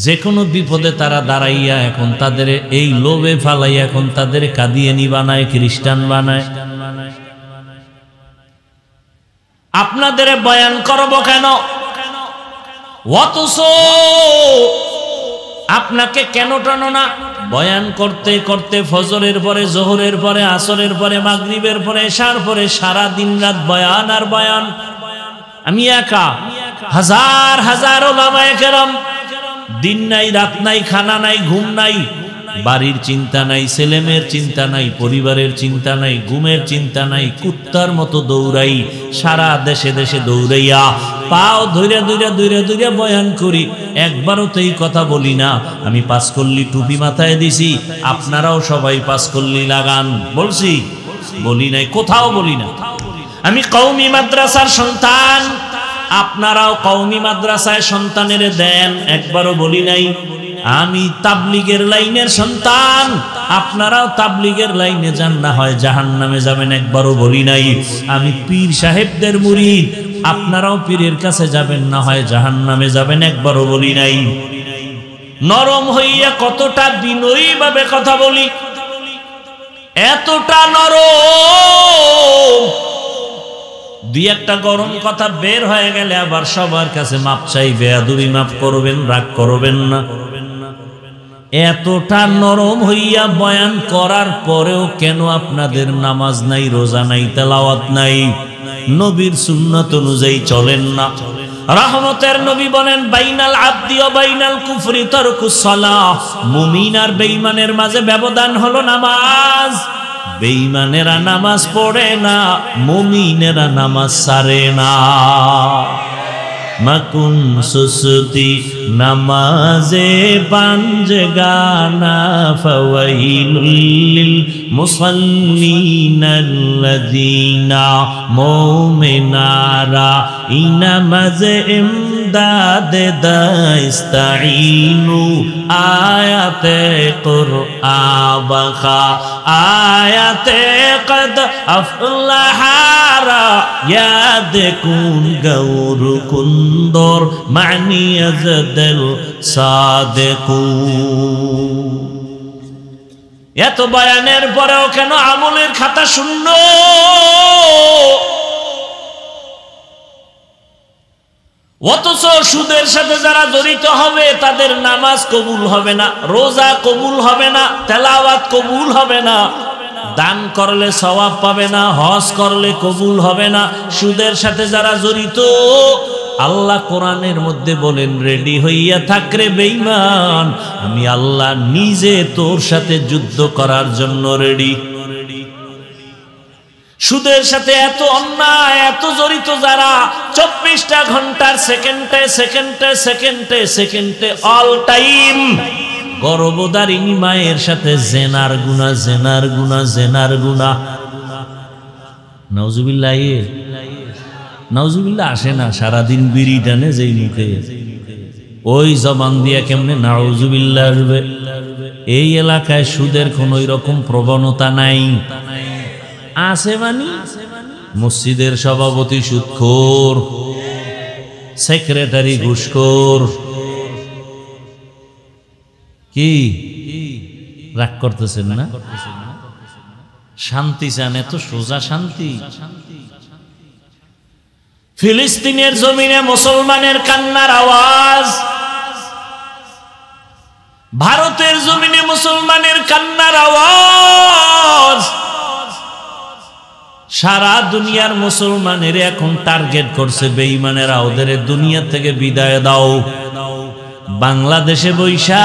Speaker 1: যে কোনো বিপদে তারা দাঁড়াইয়া এখন তাদের এই লোভে ফালাইয়া এখন তাদের কাদিয়ানি বানায়, খ্রিস্টান বানায়। আপনাদের বয়ান করব কেন? অথচ আপনাকে কেন টানো না? বয়ান করতে করতে ফজরের পরে, জোহরের পরে, আসরের পরে, মাগরিবের পরে, এশার পরে সারা দিন রাত বয়ান আর বয়ান। আমি একা, হাজার হাজার ওলামায়ে কেরাম, দিন নাই রাত নাই, খানা নাই ঘুম নাই, বাড়ির চিন্তা নাই, ছেলেমেয়ের চিন্তা নাই, পরিবারের চিন্তা নাই, ঘুমের চিন্তা নাই, কুত্তার মতো দৌড়াই, সারা দেশে দেশে দৌড়াইয়া পাও ধইরা ধইরা ধইরা ধইরা বয়ান করি। একবারও তো এই কথা বলি না আমি 5 কল্লি টুপি মাথায় দিছি, আপনারাও সবাই 5 কল্লি লাগান, বলছি? বলি নাই, কোথাও বলি না। আমি কওমি মাদ্রাসার সন্তান, আপনারাও কওমি মাদ্রাসায় সন্তানের দেন, একবারও বলি নাই। আমি তাবলীগের লাইনের সন্তান, আপনারাও তাবলীগের লাইনে যান, না হয় জাহান্নামে যাবেন, একবারও বলি নাই। আমি পীর সাহেবদের মুরিদ, আপনারাও পীরের কাছে যাবেন, না হয় জাহান্নামে যাবেন, একবারও বলি নাই। নরম হইয়া কতটা বিনয়ী ভাবে কথা বলি, এতটা নরম দুই একটা গরম কথা বের হয়ে গেলে আবার সবার কাছে মাপ চাইবে, বেয়াদবি মাফ করবেন, রাগ করবেন না। এতটা নরম হইয়া বয়ান করার পরেও কেন আপনাদের নামাজ নাই, রোজা নাই, তেলাওয়াত নাই, নবীর সুন্নাত অনুযায়ী চলেন না? রহমতের নবী বলেন, বাইনাল আবদি ওয়া বাইনাল কুফরি তারকুস সালাহ। মুমিন আর বেঈমানের মাঝে ব্যবধান হলো নামাজ। বেঈমানেরা নামাজ পড়ে না, মুমিনেরা নামাজ ছাড়ে না। মাকুন সুসতি নামাজে পাঞ্জগানা ফাওয়াইলুল লিল মুসাল্লিনাল্লাযীনা মুমিনারা ইনামাজে ইমদাদে দাইস্তাইনু আয়াতে কুরআবাখা আয়াতে কদ আফলাহারা ইয়াদ কুন গৌর কুন্দর মানি আজদল সাদেকু। এত বয়ানের পরেও কেন আমলের খাতা শূন্য? অথচ সুদের সাথে যারা জড়িত হবে তাদের নামাজ কবুল হবে না, রোজা কবুল হবে না, তেলাওয়াত কবুল হবে না, দান করলে সওয়াব পাবে না, হজ করলে কবুল হবে না। সুদের সাথে যারা জড়িত, আল্লাহ কোরআনের মধ্যে বলেন, রেডি হইয়া থাক রে বেঈমান, আমি আল্লাহ নিজে তোর সাথে যুদ্ধ করার জন্য রেডি। সুদের সাথে এত অন্যায়, এত জড়িত যারা, 24টা ঘন্টার সেকেন্ডে সেকেন্ডে সেকেন্ডে সেকেন্ডে অল টাইম গর্ভধারিণী মায়ের সাথে জেনার গুনাহ, জেনার গুনাহ, জেনার গুনাহ। নাউজুবিল্লাহ, নাউজুবিল্লাহ আসে না? সারাদিন বিড়ি টানে যেই মুখে, ওই জবান দিয়া কেমনে নাউজুবিল্লাহ আসবে? এই এলাকায় সুদের কোন ওই রকম প্রবণতা নাই। আছে মানে মসজিদের সভাপতি সুদখোর, সেক্রেটারি ঘুষখোর। কি রাগ করতেছেন না? শান্তি চান? এত সোজা শান্তি? ফিলিস্তিনের জমিনে মুসলমানের কান্নার আওয়াজ, ভারতের জমিনে মুসলমানের কান্নার আওয়াজ। সারা দুনিয়ার মুসলমানের এখন টার্গেট করছে বেঈমানেরা, ওদের দুনিয়া থেকে বিদায় দাও। বাংলাদেশে বৈশা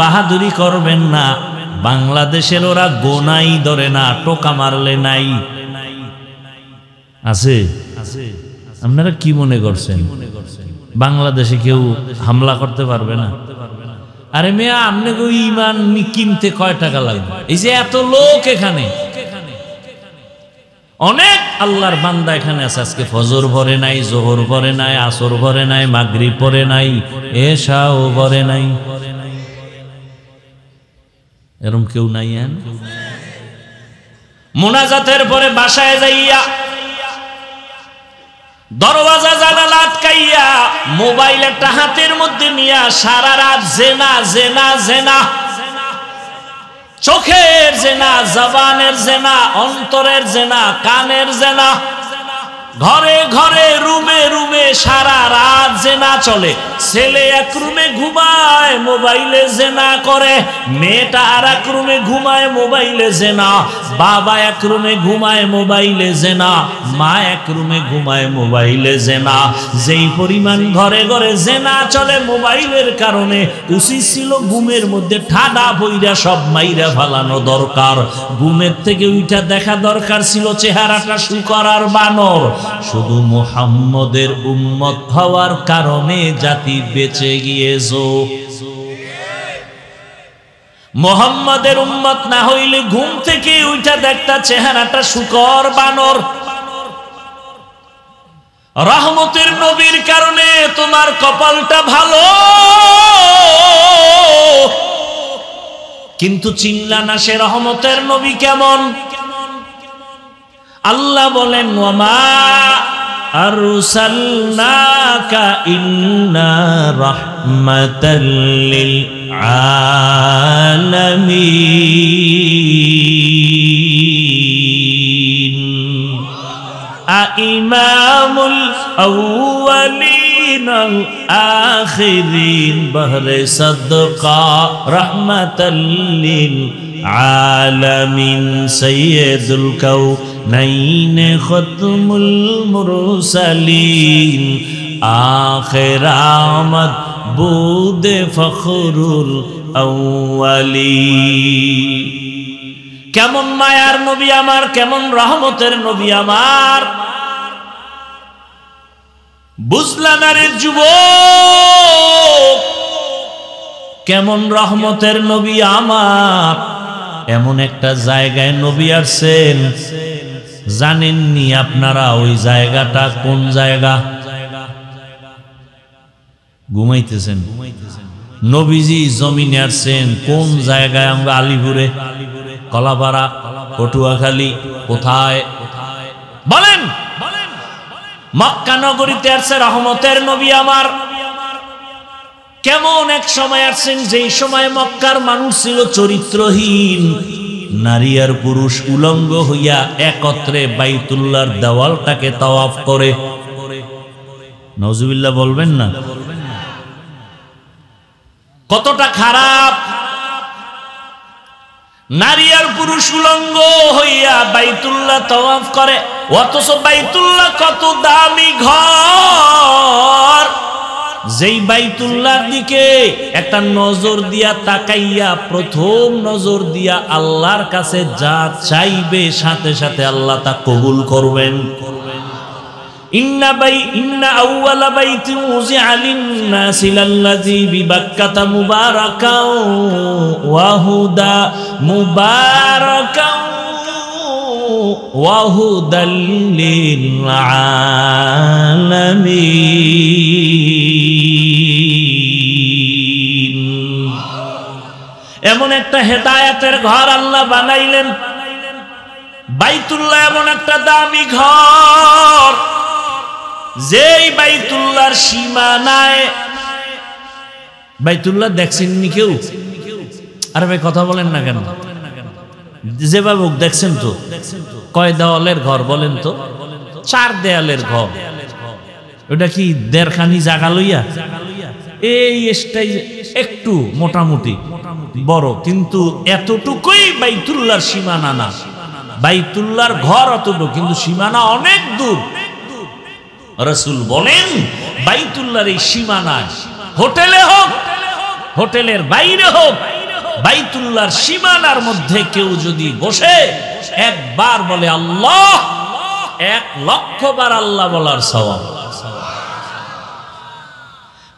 Speaker 1: বাহাদুরি করবেন না, বাংলাদেশের ওরা গোনাই ধরে না, টোকা মারলে নাই। আছে? আপনারা কি মনে করছেন বাংলাদেশে কেউ হামলা করতে পারবে না? আরে মেয়া, আপনাকে ইমান কিনতে কয় টাকা লাগবে? এই যে এত লোক এখানে, অনেক আল্লাহর বান্দা এখানে আছে, আজকে ফজর ভরে নাই, জোহর ভরে নাই, আসর ভরে নাই, মাগরিব পড়ে নাই, এশাও ভরে নাই। এরকম কেউ নাই? মুনাজাতের পরে বাসায় যাইয়া দরওয়াজা জানালা আটকাইয়া মোবাইল একটা হাতের মধ্যে নিয়া সারা রাত জেনা জেনা জেনা, চোখের জেনা, জবানের জেনা, অন্তরের জেনা, কানের জেনা, ঘরে ঘরে রুমে রুমে সারা রাত জেনা চলে। ছেলে এক রুমে ঘুমায়, মোবাইলে জেনা করে, মেয়েটা আর এক রুমে ঘুমায়, মোবাইলে জেনা, বাবা এক রুমে ঘুমায়, মোবাইলে জেনা, মা এক রুমে ঘুমায়, মোবাইলে জেনা। যেই পরিমাণ ঘরে ঘরে জেনা চলে মোবাইলের কারণে, উচিত ছিল ঘুমের মধ্যে ঠাডা বইরা সব মাইরা ফালানো দরকার। ঘুমের থেকে উইঠা দেখা দরকার ছিল চেহারাটা শুকর আর বানর। শুধু মুহাম্মদের উম্মত হওয়ার কারণে জাতি বেঁচে গিয়েছো। মুহাম্মদের উম্মত না হইলে ঘুম থেকে উইঠা দেখতা চেহারাটা শুকর বানর। রহমতের নবীর কারণে তোমার কপালটা ভালো, কিন্তু চিনলা না সে রহমতের নবী কেমন। আল্লাহ বলেন, ওয়ামা আরসালনাকা ইল্লা রাহমাতাল লিল আলামিন। ইমামুল আউয়ালিন আল আখিরিন বহরে সাদকা রাহমাতাল লিল আলামিন সাইয়্যিদুল কাউনাইন খাতমুল মুরসালিন আখির আমদ বুদে ফখরুল আউয়ালিন। কেমন মায়ার নবী আমার, কেমন রহমতের নবী আমার। বুঝলাম আরে যুবক, কেমন রহমতের নবী আমার। এমন একটা জায়গায় নবী আসছেন, জানেননি আপনারা ওই জায়গাটা কোন জায়গা? ঘুমাইতেছেন। নবীজি জমিনে আসছেন কোন জায়গায়? আমরা আলিপুরে, কলাপাড়া, পটুয়াখালী, কোথায় বলেন? মক্কা নগরীতে আসছে রহমতের নবী আমার। কেমন এক সময় আসছেন যেই সময় মক্কার মানুষ ছিল চরিত্রহীন, নারী আর পুরুষ উলঙ্গ হইয়া একত্রে বাইতুল্লাহর দেওয়ালটাকে তাওয়াফ করে। নাউজুবিল্লাহ বলবেন না? কতটা খারাপ! নারী আর পুরুষ উলঙ্গ হইয়া বাইতুল্লাহ তাওয়াফ করে, অথচ বাইতুল্লাহ কত দামি ঘর। যেই বাইতুল্লাহর দিকে একটা নজর দিয়া তাকাইয়া, প্রথম নজর দিয়া আল্লাহর কাছে যা চাইবে সাথে সাথে আল্লাহ তা কবুল করবেন। ইন্না আউওয়ালা বাইতিন উযিআ লিন-নাসি লাল্লাযী বিবাক্কাতা মুবারাকাও ওয়া হুদা মুবারাকাও ওয়া হুদাল লিল আলামিন। এমন একটা হেদায়েতের ঘর আল্লাহ বানাইলেন। বাইতুল্লাহ এমন একটা দামি ঘর, যেই বাইতুল্লাহর সীমানায়, বাইতুল্লাহ দেখছেননি কেউ? আরে ভাই কথা বলেন না কেন? যেভাবে দেখছেন তো, কয় দেওয়ালের ঘর বলেন তো? 4 দেয়ালের ঘর। ওটা কি দেড়খানি জায়গা লইয়া? এই এটাই একটু মোটামুটি বড়, কিন্তু এতটুকুই বাইতুল্লাহর সীমানা না। বাইতুল্লাহর ঘর অতটুকু, কিন্তু সীমানা অনেক দূর। রাসূল বলেন বাইতুল্লাহর এই সীমানায়, হোটেলে হোক, হোটেলের বাইরে হোক, বাইতুল্লাহর সীমানার মধ্যে কেউ যদি বসে একবার বলে আল্লাহ, 1,00,000 বার আল্লাহ বলার সওয়াব।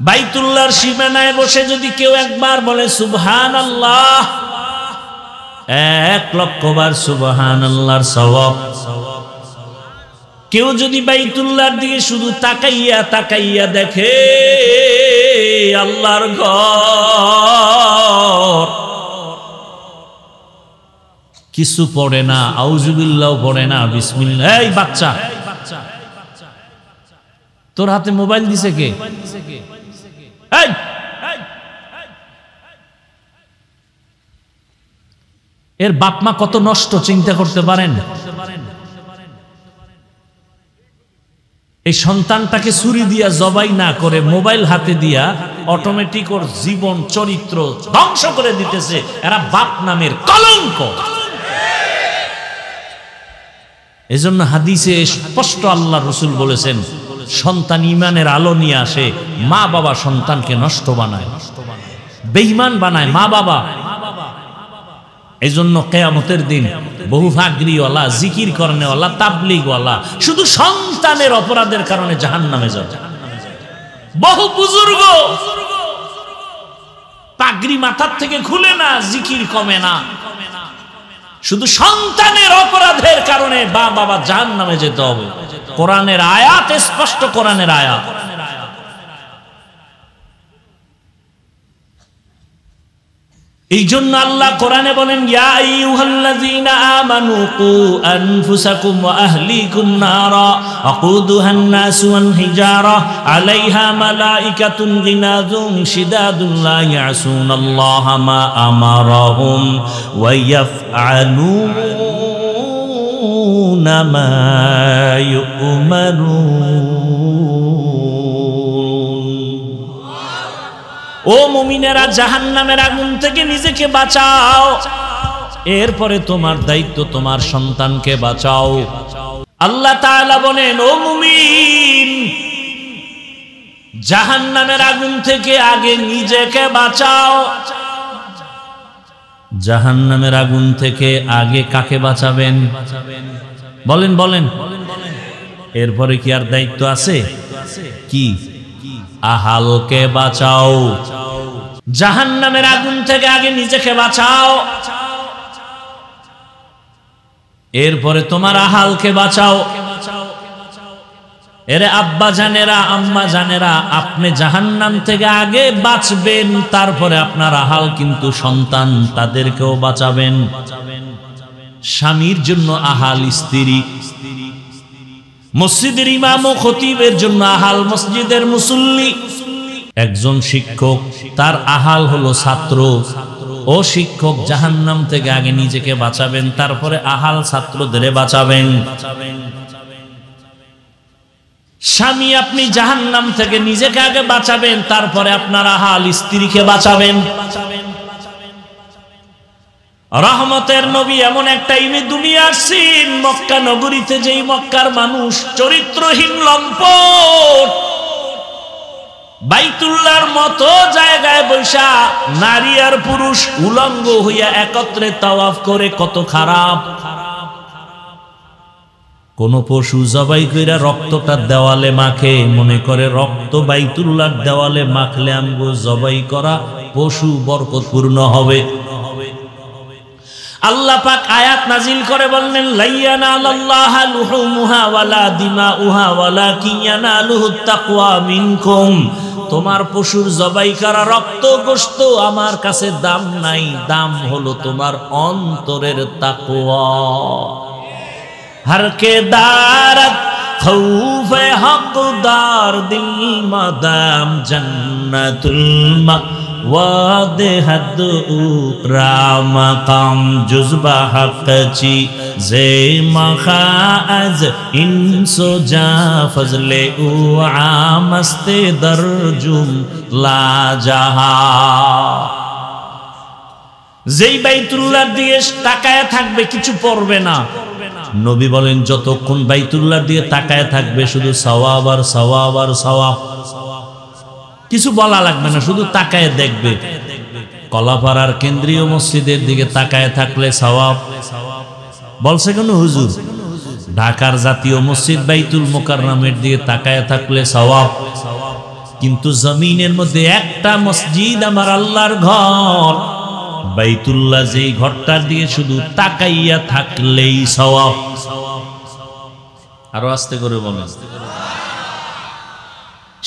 Speaker 1: বাইতুল্লাহর সীমানায় বসে যদি কেউ একবার বলে সুবহানাল্লাহ, 1,00,000 বার সুবহানাল্লাহর সওয়াব। কেউ যদি বাইতুল্লাহর দিকে শুধু তাকাইয়া তাকাইয়া দেখে আল্লাহর ঘর, কিছু পড়ে না, আউযুবিল্লাহ পড়ে না, বিসমিল্লাহ। এই বাচ্চা, তোর হাতে মোবাইল দিছে কে? এর বাপ মা কত নষ্ট চিন্তা করতে পারেন? এই সন্তানটাকে ছুরি দিয়া জবাই না করে মোবাইল হাতে দিয়া অটোমেটিক ওর জীবন চরিত্র ধ্বংস করে দিতেছে। এরা বাপ নামের কলঙ্ক। এজন্য হাদিসে স্পষ্ট আল্লাহ রাসূল বলেছেন, সন্তান ঈমানের আলো নিয়ে আসে, মা বাবা সন্তানকে নষ্ট বানায়, বেঈমান বানায় মা বাবা। এজন্য কিয়ামতের দিন বহু ফাকরিওয়ালা, জিকির করনেওয়ালা, তাবলীগওয়ালা শুধু সন্তানের অপরাধের কারণে জাহান্নামে যাবে। বহু বুজুর্গ পাগড়ি মাথার থেকে খুলে না, জিকির কমে না, শুধু সন্তানের অপরাধের কারণে বাবা জাহান্নামে যেতে হবে। কোরআনের আয়াত স্পষ্ট, কোরআনের আয়াত। এই জন্য আল্লাহ কোরআনে বলেন, ইয়া আইয়ুহাল্লাযীনা আমানু কু আনফুসাকুম ওয়া আহলিকুম নারা আকুদুহান নাসু ওয়াল হিজারা আলাইহা মালাইকাতুন গিনাযুন শিদাদুন লা ইয়াসুনাল্লাহা মা আমারাহুম ওয়া ইয়াফআলুনা মা ইউমারুন। ও মুমিনেরা, জাহান্নামের আগুন থেকে নিজেকে বাঁচাও, এরপরে তোমার দায়িত্ব তোমার সন্তানকে বাঁচাও। আল্লাহ তাআলা বলেন, ও মুমিন, জাহান্নামের আগুন থেকে আগে নিজেকে বাঁচাও। জাহান্নামের আগুন থেকে আগে কাকে বাঁচাবেন? বলেন বলেন। এরপরে কি আর দায়িত্ব আছে? কি? আহালকে বাঁচাও। জাহান্নামের আগুন থেকে আগে নিজেকে বাঁচাও, এরপরে তোমার আহালকে বাঁচাও। এরে আব্বা জানেরা, আম্মা জানেরা, আপনি জাহান্নাম থেকে আগে বাঁচবেন, তারপরে আপনার আহাল কিন্তু সন্তান, তাদেরকেও বাঁচাবেন। স্বামীর জন্য আহাল স্ত্রী, মসজিদের ইমাম ও খতিবের জন্য আহাল মসজিদের মুসল্লি, একজন শিক্ষক তার আহাল হলো ছাত্র। ও শিক্ষক, জাহান্নাম থেকে আগে নিজেকে বাঁচাবেন, তারপরে আহাল ছাত্রদের বাঁচাবেন। স্বামী, আপনি জাহান্নাম থেকে নিজেকে আগে বাঁচাবেন, তারপরে আপনার আহাল স্ত্রীকে বাঁচাবেন। রহমতের নবী এমন একটা ইমে দুনিয়া আসছেন, মক্কা নগরীতে, যেই মক্কার মানুষ চরিত্রহীন, লম্পট, বাইতুল্লাহর মতো জায়গায় বৈশা নারী আর পুরুষ উলঙ্গ হইয়া একত্রে তাওয়াফ করে, কত খারাপ। কোন পশু জবাই কইরা রক্তটা দেওয়ালে মাখে, মনে করে রক্ত বাইতুল্লাহর দেওয়ালে মাখলে আমগো জবাই করা পশু বরকতপূর্ণ হবে। আল্লাহ পাক আয়াত নাজিল করে বললেন, লাইয়ানালাল্লাহা লুহুমুহা ওয়ালা দিমাউহা ওয়ালাকিন ইয়ানালুহুত তাকওয়া মিনকুম। তোমার পশুর জবাই করা রক্ত গোশত আমার কাছে দাম নাই, দাম হলো তোমার অন্তরের তাকওয়া। हर के दारत खौफ हकदार दिल मदाम जन्नतुल मवाद हद उकराम काम जुज़बा हक़ची ज़े मखाज़ इंसो जा फज़ले उ आमस्ते दरजुम ला जहा। যেই বাইতুল্লাহর দিকে তাকায় থাকবে, কিছু পড়বে না। নবী বলেন, যতক্ষণ বাইতুল্লাহর দিকে তাকায় থাকবে শুধু সওয়াব আর সওয়াব আর সওয়াব, কিছু বলা লাগবে না, শুধু তাকায় দেখবে। কলাপাড়ার কেন্দ্রীয় মসজিদের দিকে তাকায় থাকলে সওয়াব, বলছে কেন হুজুর? ঢাকার জাতীয় মসজিদ বাইতুল মুকাররমের দিকে তাকায় থাকলে সওয়াব। কিন্তু জমিনের মধ্যে একটা মসজিদ আমার আল্লাহর ঘর, বাইতুল্লাহ, যেই ঘরটার দিয়ে শুধু তাকাইয়া থাকলেই সওয়াব। আরো আস্তে করে বলেন।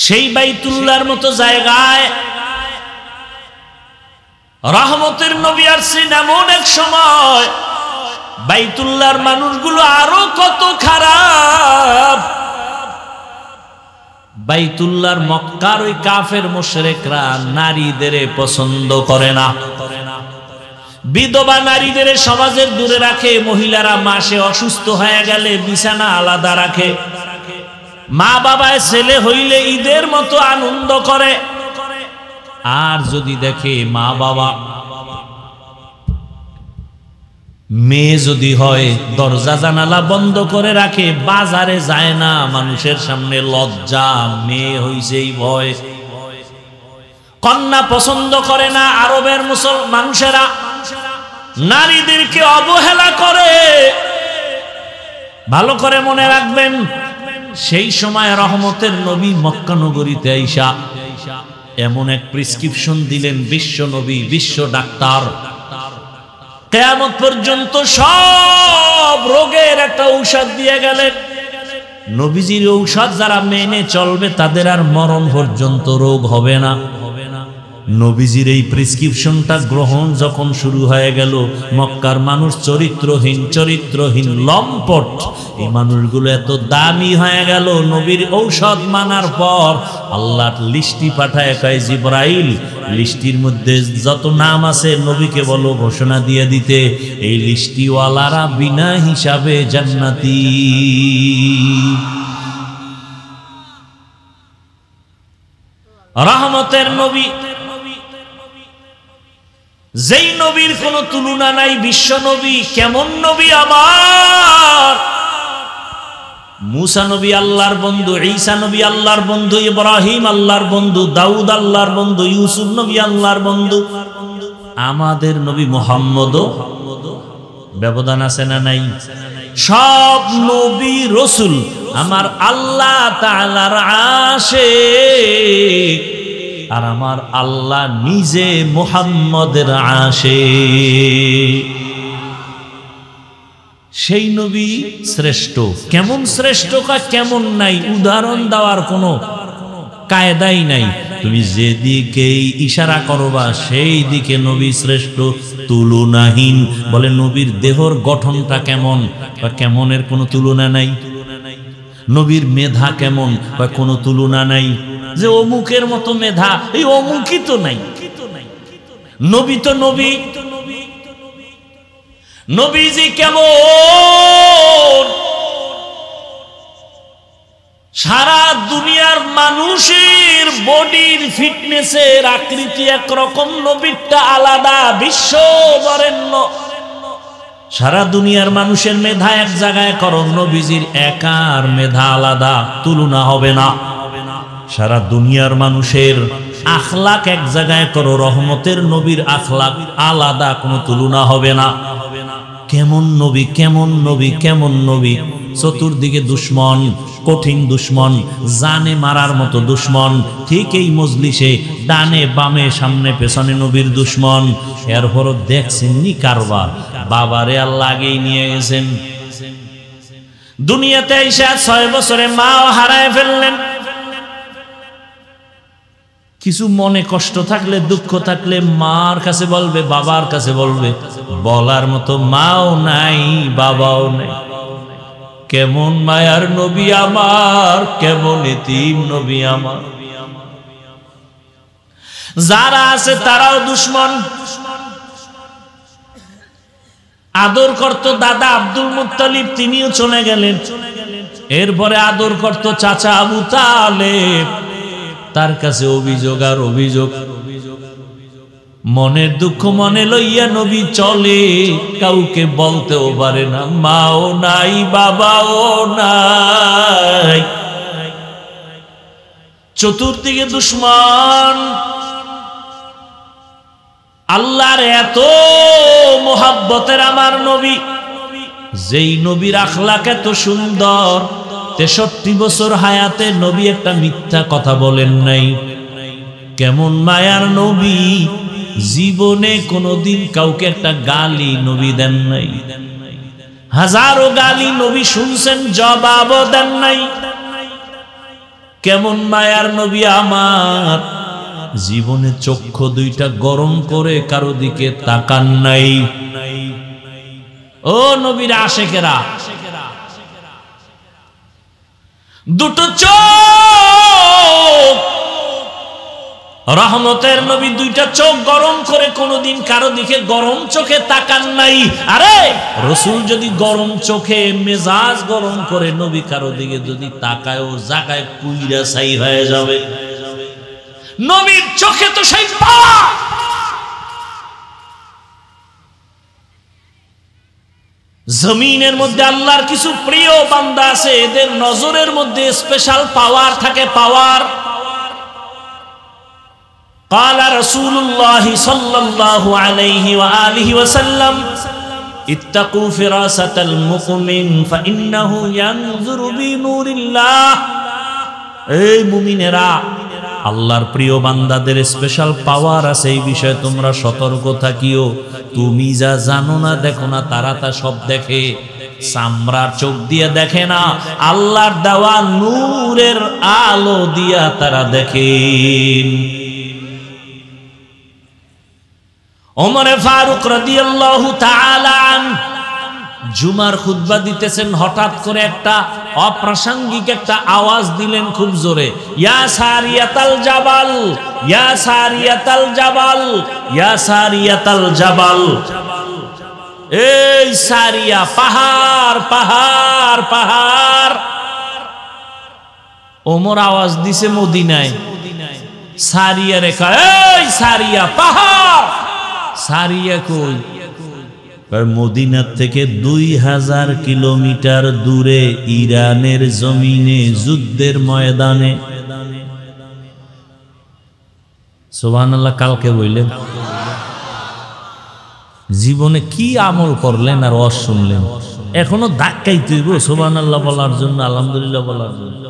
Speaker 1: সেই বাইতুল্লাহর মতো জায়গায় রহমতের নবী আসছেন এমন এক সময়, বাইতুল্লাহর মানুষগুলো আরো কত খারাপ। বাইতুল্লাহর মক্কার ওই কাফের মুশরিকরা নারীদের পছন্দ করে না, বিধবা নারীদের সমাজের দূরে রাখে, মহিলারা মাসে অসুস্থ হয়ে গেলে বিছানা আলাদা রাখে, মা বাবায় ছেলে হইলে ঈদের মতো আনন্দ করে। আর যদি দেখে মা বাবা মেয়ে যদি হয়, দরজা জানালা বন্ধ করে রাখে, বাজারে যায় না, মানুষের সামনে লজ্জা, মেয়ে হইছেই ভয়। কন্যা পছন্দ করে না। আরবের মানুষেরা নারীদেরকে অবহেলা করে। ভালো করে মনে রাখবেন, সেই সময় রহমতের নবী মক্কা নগরীতে আইসা এমন এক প্রেসক্রিপশন দিলেন, বিশ্ব নবী, বিশ্ব ডাক্তার, কিয়ামত পর্যন্ত সব রোগের একটা ঔষধ দিয়ে গেলেন। নবীজির ঔষধ যারা মেনে চলবে তাদের আর মরণ পর্যন্ত রোগ হবে না। নবীজির এই প্রেসক্রিপশনটা গ্রহণ যখন শুরু হয়ে গেল, মক্কার মানুষ চরিত্রহীন, লম্পট, এই মানুষগুলো এত দামি হয়ে গেল নবীর ঔষধ মানার পর আল্লাহ লিস্টি পাঠায় কয় জিবরাইল লিস্টির মধ্যে যত নাম আছে নবীকে বলো ঘোষণা দিয়ে দিতে এই লিস্টিওয়ালারা বিনা হিসাবে জান্নাতি। রহমতের নবী, যেই নবীর কোনো তুলনা নাই, বিশ্ব নবী। কেমন নবী আমার? মুসা নবী আল্লাহর বন্ধু, ঈসা নবী আল্লাহর বন্ধু, ইব্রাহিম আল্লাহর বন্ধু, দাউদ আল্লাহর বন্ধু, ইউসুফ নবী আল্লাহর বন্ধু। আমাদের নবী মুহাম্মদও ব্যবধান আছে না নাই? সব নবী রসুল আমার আল্লাহ তাআলার আশিক, আর আমার আল্লাহ নিজে মুহাম্মদের আশিক। সেই নবী শ্রেষ্ঠ। কেমন শ্রেষ্ঠ কেমন নাই উদাহরণ দেওয়ার কোনো কায়দাই নাই। তুমি যেদিকেই ইশারা করবা সেই দিকে নবী শ্রেষ্ঠ, তুলনাহীন। বলে নবীর দেহর গঠনটা কেমন, বা কেমনের কোনো তুলনা নাই। নবীর মেধা কেমন, বা কোনো তুলনা নাই। যে অমুকের মতো মেধা, এই অমুকই তো নাই। নবী তো নবী। নবীজি কেমন? সারা দুনিয়ার মানুষের বডির ফিটনেসের আকৃতি একরকম, নবীরটা আলাদা, বিশ্ব বরেণ্য। সারা দুনিয়ার মানুষের মেধা এক জায়গায় করো, নবীজির একার মেধা আলাদা, তুলনা হবে না। সারা দুনিয়ার মানুষের আখলাক এক জায়গায় করো, রহমতের নবীর আখলাক আলাদা, কোনো তুলনা হবে না। কেমন নবী, কেমন নবী, কেমন নবী! চতুর্দিকে দুশ্মন, কঠিন দুশ্মন, জানে মারার মতো দুশ্মন। ঠিক এই মজলিসে ডানে বামে সামনে পেছনে নবীর দুশ্মন। এরপরও দেখছেন নি কারবার, বাবারে আল্লাহ আগেই নিয়ে গেছেন। দুনিয়াতে এসে 6 বছরে মাও হারায় ফেললেন। কিছু মনে কষ্ট থাকলে, দুঃখ থাকলে মার কাছে বলবে, বাবার কাছে বলবে। বলার মতো মাও নাই, বাবাও নাই। কেমন মায়ার নবী আমার, কেমন এতিম নবী আমার। যারা আছে তারাও দুশ্মন। আদর করত দাদা আব্দুল মুত্তালিব, তিনিও চলে গেলেন। এরপরে আদর করত চাচা আবু তালেব, তার কাছে অভিযোগ আর অভিযোগ। মনের দুঃখ মনে লইয়া নবী চলে, কাউকে বলতেও পারে না। মাও নাই, বাবাও নাই, চতুর্দিকে দুশ্মন। আল্লাহর এত মোহাব্বতের আমার নবী, যেই নবীর আখলাক এত সুন্দর, 63 বছর হায়াতে নবী একটা মিথ্যা কথা বলেন নাই। কেমন মায়ার নবী, জীবনে কোনোদিন কাউকে একটা গালি নবী দেন নাই। হাজারো গালি নবী শুনছেন, জবাবও দেন নাই। কেমন মায়ার নবী আমার, জীবনে চক্ষু দুইটা গরম করে কারো দিকে তাকান নাই। ও নবীর আশেকেরা, দুটো চোখ, রহমতের নবী দুইটা চোখ গরম করে কোনোদিন কারো দিকে গরম চোখে তাকান নাই। আরে রাসূল যদি গরম চোখে মেজাজ গরম করে নবী কারো দিকে যদি তাকায়, ও জায়গায় কুইরা ছাই হয়ে যাবে। নবীর চোখে তো সেই পাওয়ার। জমিনের মধ্যে আল্লাহর কিছু প্রিয় বান্দা আছে, এদের নজরের মধ্যে স্পেশাল পাওয়ার থাকে, পাওয়ার। قال رسول الله صلى الله عليه وآله وسلم اتقوا فراسة المؤمن فإنه ينظر بنور الله। এই মুমিনেরা, আল্লাহর প্রিয় বান্দাদের স্পেশাল পাওয়ার আছে, এই বিষয়ে তোমরা সতর্ক থাকিও। তুমি যা জানো না, দেখো না, তারা তা সব দেখে। চামড়ার চোখ দিয়ে দেখে না, আল্লাহর দেওয়া নূরের আলো দিয়া তারা দেখেন। ওমর ফারুক রাদিয়াল্লাহু তাআলা আনহু জুমার খুতবা দিতেছেন, হঠাৎ করে একটা অপ্রাসঙ্গিক একটা আওয়াজ দিলেন খুব জোরে, ইয়া সারিয়াতাল জাবাল, ইয়া সারিয়াতাল জাবাল, ইয়া সারিয়াতাল জাবাল। এই সারিয়া, পাহাড় পাহাড় পাহাড়। ওমর আওয়াজ দিছে মদিনায়, সারিয়া রেখা, এই সারিয়া পাহাড়। সারিয়া কই? মদিনার থেকে 2000 কিলোমিটার দূরে ইরানের জমিনে যুদ্ধের ময়দানে। সুবহানাল্লাহ। কালকে বললেন জীবনে কি আমল করলেন আর ওয়াজ শুনলেন, এখনো ধাক্কাই তুইব সুবহানাল্লাহ বলার জন্য, আলহামদুলিল্লাহ বলার জন্য।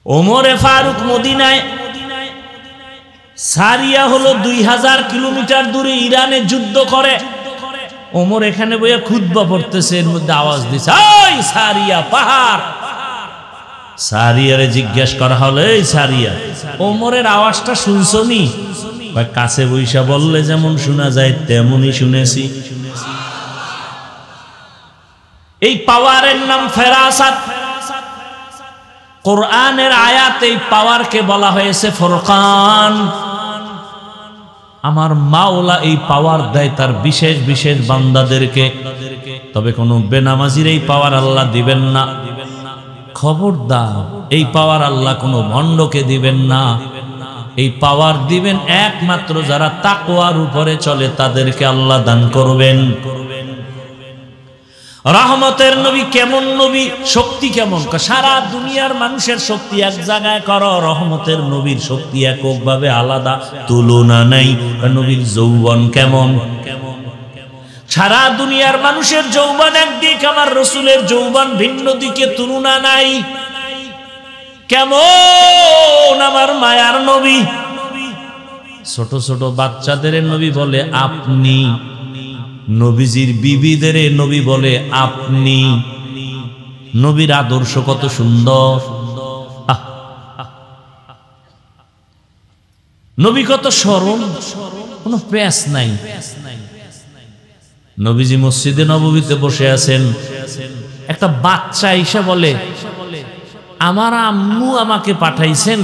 Speaker 1: ওমরে ফারুক মদিনায়, সারিয়া হলো 2000 কিলোমিটার দূরে ইরানে যুদ্ধ করে। ওমর এখানে বইয়া খুতবা পড়তেছে, এর মধ্যে আওয়াজ দিছে, এই সারিয়া পাহাড়। সারিয়ারে জিজ্ঞেস করা হলো, এই সারিয়া ওমরের আওয়াজটা শুনছনি? কাছে বইসা বললে যেমন শোনা যায় তেমনই শুনেছি। এই পাওয়ারের নাম ফেরাসাত। কোরআনের আয়াত এই পাওয়ারকে বলা হয়েছে ফুরকান। আমার মাওলা এই পাওয়ার দেয় তার বিশেষ বিশেষ বান্দাদেরকে, তবে কোন বেনামাজির এই পাওয়ার আল্লাহ দিবেন না। খবরদার, এই পাওয়ার আল্লাহ কোনো ভণ্ডকে দিবেন না। এই পাওয়ার দিবেন একমাত্র যারা তাকওয়ার উপরে চলে, তাদেরকে আল্লাহ দান করবেন। রহমতের নবী কেমন নবী, শক্তি কেমন? সারা দুনিয়ার মানুষের শক্তি এক জায়গায় করো, রহমতের নবীর শক্তি এককভাবে আলাদা, তুলনা নাই। নবীর যৌবন কেমন? সারা দুনিয়ার মানুষের যৌবন একদিক, আমার রসুলের যৌবন ভিন্ন দিকে, তুলনা নাই। কেমন আমার মায়ার নবী? ছোট ছোট বাচ্চাদের নবী বলে আপনি, নবীজির বিবিদের নবী বলে আপনি। নবীর আদর্শ কত সুন্দর, নবী কত সরল, কোনো প্যাঁচ নাই। নবীজি মসজিদে নববীতে বসে আছেন, একটা বাচ্চা এসে বলে, আমার আম্মু আমাকে পাঠাইছেন,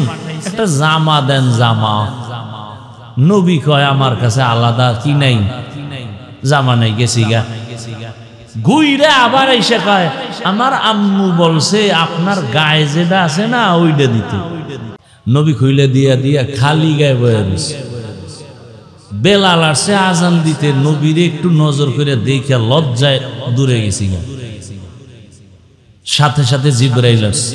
Speaker 1: একটা জামা দেন, জামা। নবী কয়, আমার কাছে আলাদা কি নাই? জামা নাই, গেছি গা। গুইরা আবার এসে কয়, আমার আম্মু বলছে আপনার গায়ে যেটা আছে না ওইটা দিতে। নবী খুইলে দিয়া দিয়া খালি গায়ে বয়ে দিছে। বেলাল আসছে আজান দিতে, নবীর একটু নজর করে দেখে লজ্জায় দূরে গেছি গা। সাথে সাথে জিবরাইল আসছে,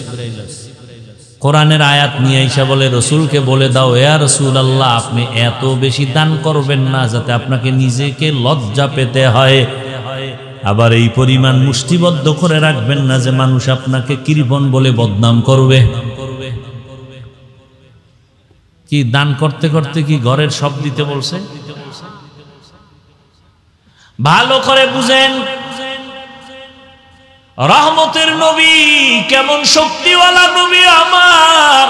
Speaker 1: কোরআনের আয়াত নিয়ে আইসা বলে, রসুলকে বলে দাও, ইয়া রাসূলুল্লাহ আপনি এত বেশি দান করবেন না যাতে আপনাকে নিজেকে লজ্জা পেতে হয়, আবার এই পরিমাণ মুষ্টিবদ্ধ করে রাখবেন না যে মানুষ আপনাকে কৃপণ বলে বদনাম করবে। কি দান করতে করতে কি ঘরের সব দিতে বলছে? ভালো করে বুঝেন, রহমতের নবী কেমন শক্তিওয়ালা নবী আমার।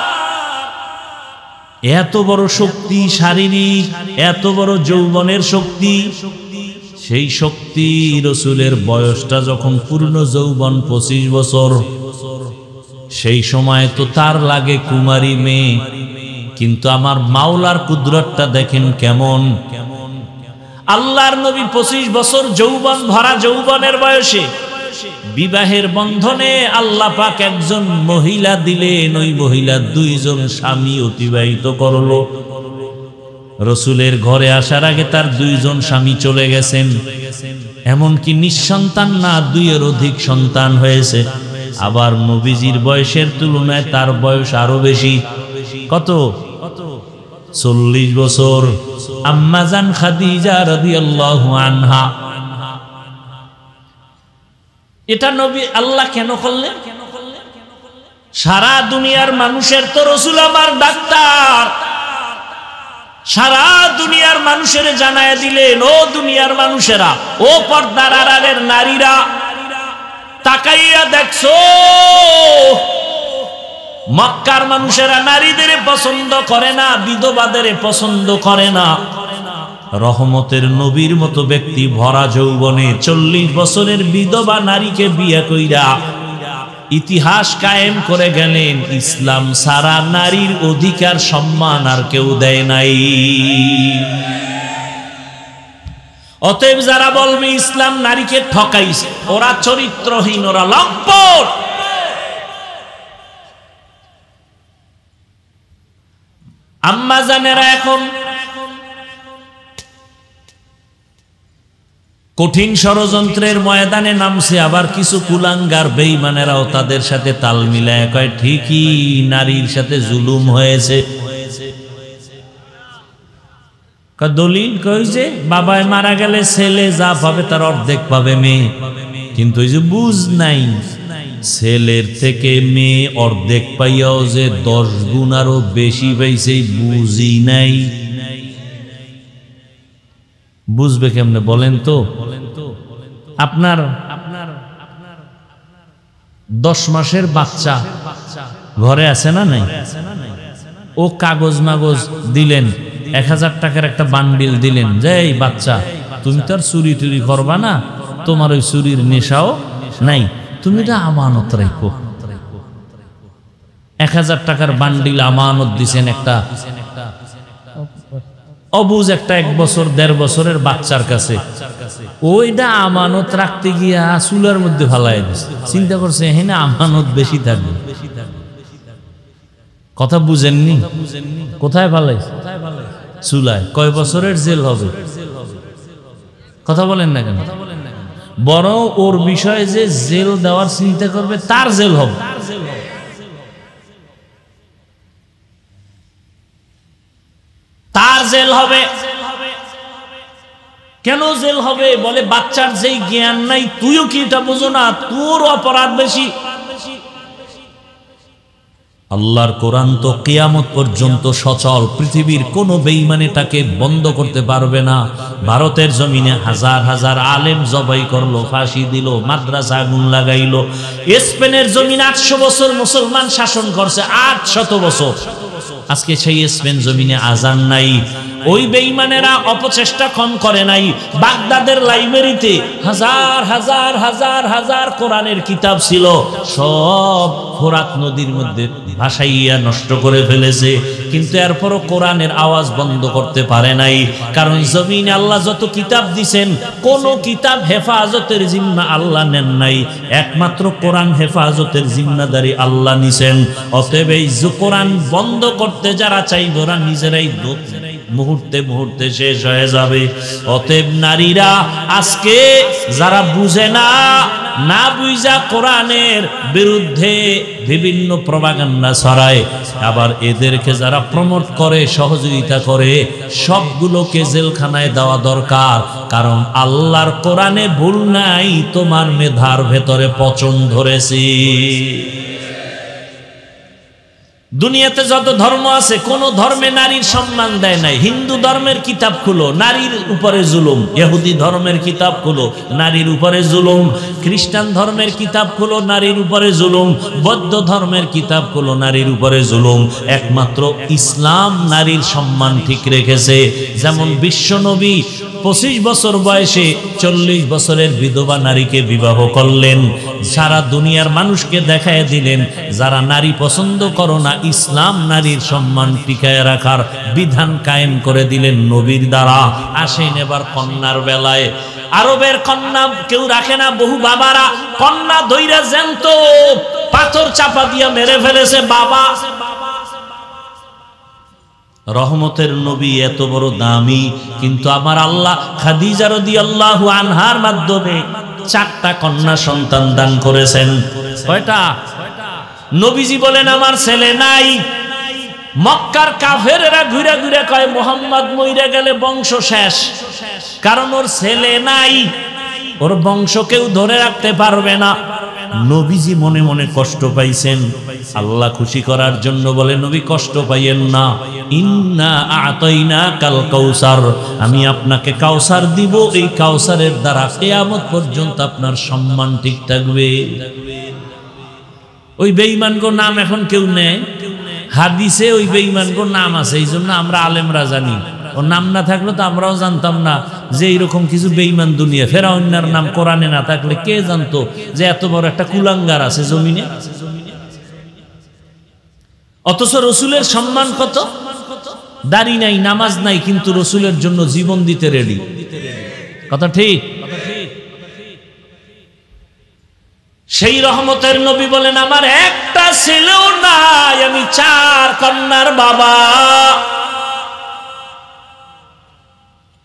Speaker 1: এত বড় শক্তি শারীরিক, এত বড় যৌবনের শক্তি। সেই শক্তি রসুলের বয়সটা যখন পূর্ণ যৌবন 25 বছর, সেই সময় তো তার লাগে কুমারী মেয়ে। কিন্তু আমার মাওলার কুদরতটা দেখেন কেমন। আল্লাহর নবী 25 বছর যৌবন ভরা যৌবনের বয়সে বিবাহের বন্ধনে আল্লাহ পাক একজন মহিলা দিলেন। ওই মহিলা 2 জন স্বামী অতিবাহিত করলো। রসুলের ঘরে আসার আগে তার 2 জন স্বামী চলে গেছেন। এমনকি নিঃসন্তান না, 2-এর অধিক সন্তান হয়েছে। আবার নবীজির বয়সের তুলনায় তার বয়স আরো বেশি। কত? 40 বছর। আম্মা জান খাদিজা রাদিয়াল্লাহু আনহা। এটা নবী আল্লাহ কেন করলেন? সারা দুনিয়ার মানুষের তো রসুল আমার ডাক্তার। সারা দুনিয়ার মানুষের জানায় দিলেন, ও দুনিয়ার মানুষেরা, ও পর্দার আড়ালের নারীরা, তাকাইয়া দেখছো মক্কার মানুষেরা নারীদের পছন্দ করে না, বিধবাদের পছন্দ করে না। রহমতের নবীর মতো ব্যক্তি ভরা যৌবনে 40 বছরের বিধবা নারীকে বিয়ে কইরা ইতিহাস কায়েম করে গেলেন। ইসলাম সারা নারীর অধিকার সম্মান আর কেউ দেয় নাই। অতএব যারা বলবে ইসলাম নারীকে ঠকাইছে, ওরা চরিত্রহীন, ওরা লম্পট। আম্মা জানেরা এখন কঠিন ষড়যন্ত্রের ময়দানে নামছে, আবার কিছু কুলাঙ্গার বেঈমানেরাও তাদের সাথে তাল মিলায় কয় ঠিকই নারীর সাথে জুলুম হয়েছে। দলিল কই যে বাবায় মারা গেলে ছেলে যা পাবে তার অর্ধেক পাবে মেয়ে, কিন্তু ওই যে বুঝ নাই, ছেলের থেকে মেয়ে অর্ধেক পাইয়াও যে 10 গুণ আরো বেশি পাইছে বুঝি নাই। বুঝবে কেমনে বলেন তো? আপনার 10 মাসের বাচ্চা ঘরে আছে না নাই? ও কাগজ মাগজ দিলেন, 1000 টাকার একটা বান্ডিল দিলেন, যে এই বাচ্চা তুমি তো আর চুরি টুরি করবা না, তোমার ওই চুরির নেশাও নাই, তুমি এটা আমানত রাখো। 1000 টাকার বান্ডিল আমানত দিছেন একটা অবুজ একটা 1 বছর 1.5 বছরের বাচ্চার কাছে। ওইটা আমানত রাখতে গিয়া চুলার মধ্যে ফালাই দিছে। চিন্তা করছে হ্যাঁ আমানত বেশি থাকবে। কথা বুঝেননি? কোথায় ফালাইছে? চুলায়। কয় বছরের জেল হবে? কথা বলেন না কেন? বরং ওর বিষয়ে যে জেল দেওয়ার চিন্তা করবে তার জেল হবে। তার জেল হবে। কেন জেল হবে? বলে বাচ্চার যেই জ্ঞান নাই, তুইও কি এটা বুঝো না? তোর অপরাধ বেশি। আল্লাহর কোরআন তো কিয়ামত পর্যন্ত সচল, পৃথিবীর কোন বেঈমানে তাকে বন্ধ করতে পারবে না। ভারতের জমিনে হাজার হাজার আলেম জবাই করলো, ফাঁসি দিল, মাদ্রাসা আগুন লাগাইলো। স্পেনের জমিনে 800 বছর মুসলমান শাসন করছে, 800 বছর। আজকে সেই স্পেন জমিনে আজান নাই। ওই বেঈমানেরা অপচেষ্টা কম করে নাই। বাগদাদের লাইব্রেরিতে হাজার হাজার হাজার হাজার কোরআনের কিতাব ছিল, সব ফোরাত নদীর মধ্যে ভাসাইয়া নষ্ট করে ফেলেছে, কিন্তু এরপরও কোরআনের আওয়াজ বন্ধ করতে পারে নাই। কারণ জমিনে আল্লাহ যত কিতাব দিছেন, কোন কিতাব হেফাজতের জিম্মা আল্লাহ নেন নাই, একমাত্র কোরআন হেফাজতের জিম্মাদারি আল্লাহ নিছেন। অতএব এই কোরআন বন্ধ করতে যারা চাইবে ওরা নিজেরাই মুহূর্তে মুহূর্তে শেষ হয়ে যাবে। অতএব নারীরা আজকে যারা বুঝে না, না বুঝা কোরআনের বিরুদ্ধে বিভিন্ন প্রপাগান্ডা ছড়ায়, আবার এদেরকে যারা প্রমোট করে, সহযোগিতা করে, সবগুলোকে জেলখানায় দেওয়া দরকার। কারণ আল্লাহর কোরআনে ভুল নাই, তোমার মেধার ভেতরে পচন ধরেছে। দুনিয়াতে যত ধর্ম আছে, কোন ধর্মে নারীর সম্মান দেয় নাই। হিন্দু ধর্মের কিতাব খুলো, নারীর উপরে জুলুম। ইহুদি ধর্মের কিতাব খুলো, নারীর উপরে জুলুম। খ্রিস্টান ধর্মের কিতাব খুলো, নারীর উপরে জুলুম। বৌদ্ধ ধর্মের কিতাব খুলো, নারীর উপরে জুলুম। একমাত্র ইসলাম নারীর সম্মান ঠিক রেখেছে। যেমন বিশ্বনবী 25 বছর বয়সে 40 বছরের বিধবা নারীকে বিবাহ করলেন। সারা দুনিয়ার মানুষকে দেখায় দিলেন, যারা নারী পছন্দ করো না, ইসলাম নারীর সম্মান টিকায় রাখার বিধান কায়েম করে দিলেন নবীর দ্বারা। আসেন এবার কন্যার বেলায়। আরবের কন্যা কেউ রাখে না, বহু বাবারা কন্যা ধইরা জ্যান্ত পাথর চাপা দিয়া মেরে ফেলেছে বাবা। রহমতের নবী এত বড় দামি, কিন্তু আমার আল্লাহ খাদিজা রাদিয়াল্লাহু আনহার মাধ্যমে 4টা কন্যা সন্তান দান করেছেন। কয়টা? নবীজি বলেন আমার ছেলে নাই। মক্কার কাফেরেরা ঘুরে ঘুরে কয় মুহাম্মদ মইরা গেলে বংশ শেষ, কারণ ওর ছেলে নাই, ওর বংশ কেউ ধরে রাখতে পারবে না। নবীজি মনে মনে কষ্ট পাইছেন। আল্লাহ খুশি করার জন্য বলে, নবী কষ্ট পাইয়েন না, ইন্না আতাইনাকাল কাউসার, আমি আপনাকে কাউসার দিব, এই কাউসারের দ্বারা কিয়ামত পর্যন্ত আপনার সম্মান ঠিক থাকবে। ওই বেঈমানগো নাম এখন কেউ নেয়, হাদিসে ওই বেঈমানগো নাম আছে, এই জন্য আমরা আলেমরা জানি। ওর নাম না থাকলে তো আমরাও জানতাম না যে এইরকম কিছু বেঈমান দুনিয়া। ফেরাউনের নাম কোরআনে না থাকলে কে জানতো যে এত বড় একটা কুলাঙ্গার আছে জমিনে। অথচ রসুলের সম্মান কত, দাড়ি নাই, নামাজ নাই, কিন্তু রসুলের জন্য জীবন দিতে রেডি। কথা ঠিক? সেই রহমতের নবী বলেন, আমার একটা ছেলেও নাই, আমি 4 কন্যার বাবা।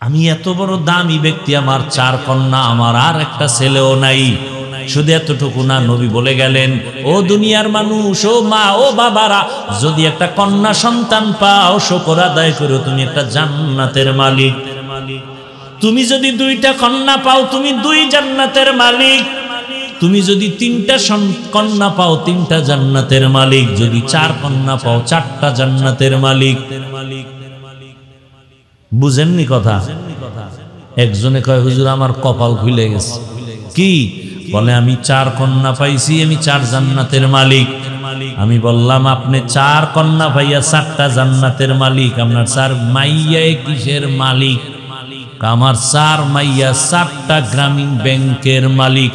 Speaker 1: আমি এত বড় দামি ব্যক্তি, আমার 4 কন্যা, আমার আর একটা ছেলেও নাই। শুধু এতটুকু না, নবী বলে গেলেন, ও দুনিয়ার মানুষ, ও মা, ও বাবারা, যদি একটা কন্যা সন্তান পাও, শুকর আদায় করো, তুমি একটা জান্নাতের মালিক। তুমি যদি 2টা কন্যা পাও, তুমি 2 জান্নাতের মালিক। তুমি যদি 3টা কন্যা পাও, 3টা জান্নাতের মালিক। যদি 4 কন্যা পাও, 4টা জান্নাতের মালিক। বুঝেননি কথা? একজনে কয়, হুজুর আমার কপাল খুলে গেছে। কি বলে? আমি 4 কন্যা পাইছি, আমি 4 জান্নাতের মালিক। আমি বললাম, আপনি 4 কন্যা পাইয়া 4টা জান্নাতের মালিক, আপনার 4 মাইয়া কিসের মালিক? আমার 4 মাইয়া 4টা গ্রামীণ ব্যাংকের মালিক।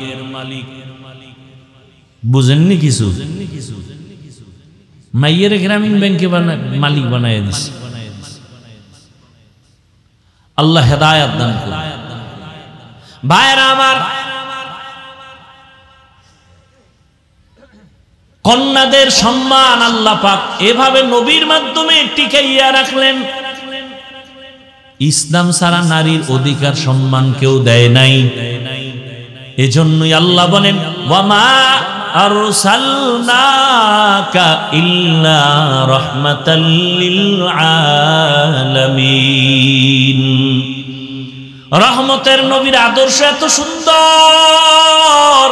Speaker 1: বুঝেননি কিছু? মাইয়ের গ্রামীণ ব্যাংকে মালিক বানায় দিছে। আল্লাহ হেদায়েত দান করুন। ভাইরা আমার, কন্যাদের সম্মান আল্লাহ পাক এভাবে নবীর মাধ্যমে টিকাইয়া রাখলেন। ইসলাম ছাড়া নারীর অধিকার সম্মান কেউ দেয় নাই। এজন্যই আল্লাহ বলেন, ওয়ামা আরসালনাকা ইল্লা রাহমাতাল লিল আলামিন। রহমতের নবীর আদর্শ এত সুন্দর,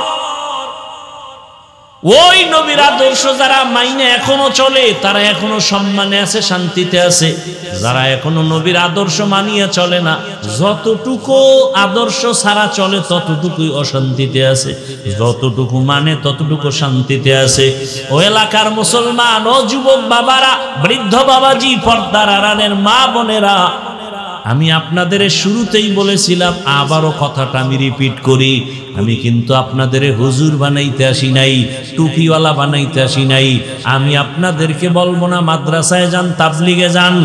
Speaker 1: ওই নবীর আদর্শ যারা মাইনে এখনো চলে, তারা এখনো সম্মানে আছে, শান্তিতে আছে। যারা এখনো নবীর আদর্শ মানিয়ে চলে না, যতটুকু আদর্শ ছাড়া চলে ততটুকুই অশান্তিতে আছে, যতটুকু মানে ততটুকু শান্তিতে আছে। ও এলাকার মুসলমান, ও যুবক বাবারা, বৃদ্ধ বাবাজি, পর্দার আড়ালের মা বোনেরা, আমি আপনাদের শুরুতেই বলেছিলাম, আবারও কথাটা আমি রিপিট করি, আমি কিন্তু আপনাদের হুজুর বানাইতে আসি নাই, টুপিওয়ালা বানাইতে আসি নাই। আমি আপনাদেরকে বলবো না মাদ্রাসায় যান, তাবলিগে যান,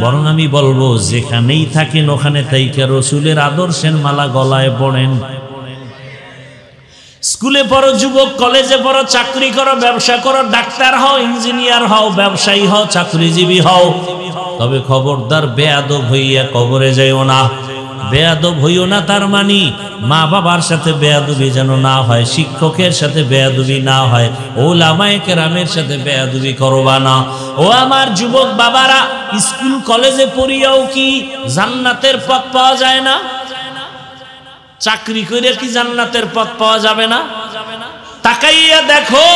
Speaker 1: বরং আমি বলবো যেখানেই থাকেন ওখানে থাইকা রসুলের আদর্শের মালা গলায় পড়েন। স্কুলে পড়ো যুবক, কলেজে পড়ো, চাকরি করো, ব্যবসা করো, ডাক্তার হও, ইঞ্জিনিয়ার হও, ব্যবসায়ী হও, চাকরিজীবী হও, তবে খবরদার বেয়াদব হইয়া কবরে যাইও না। বেয়াদব হইও না তার মানে মা বাবার সাথে বেয়াদবি যেন না হয়, শিক্ষকের সাথে বেয়াদবি না হয়, ওলামায়ে কেরামের সাথে বেয়াদবি করবা না। ও আমার যুবক বাবারা, স্কুল কলেজে পড়িয়াও কি জান্নাতের পথ পাওয়া যায় না? চাকরি করে কি জান্নাতের পথ পাওয়া যাবে না? তাকাইয়া দেখো,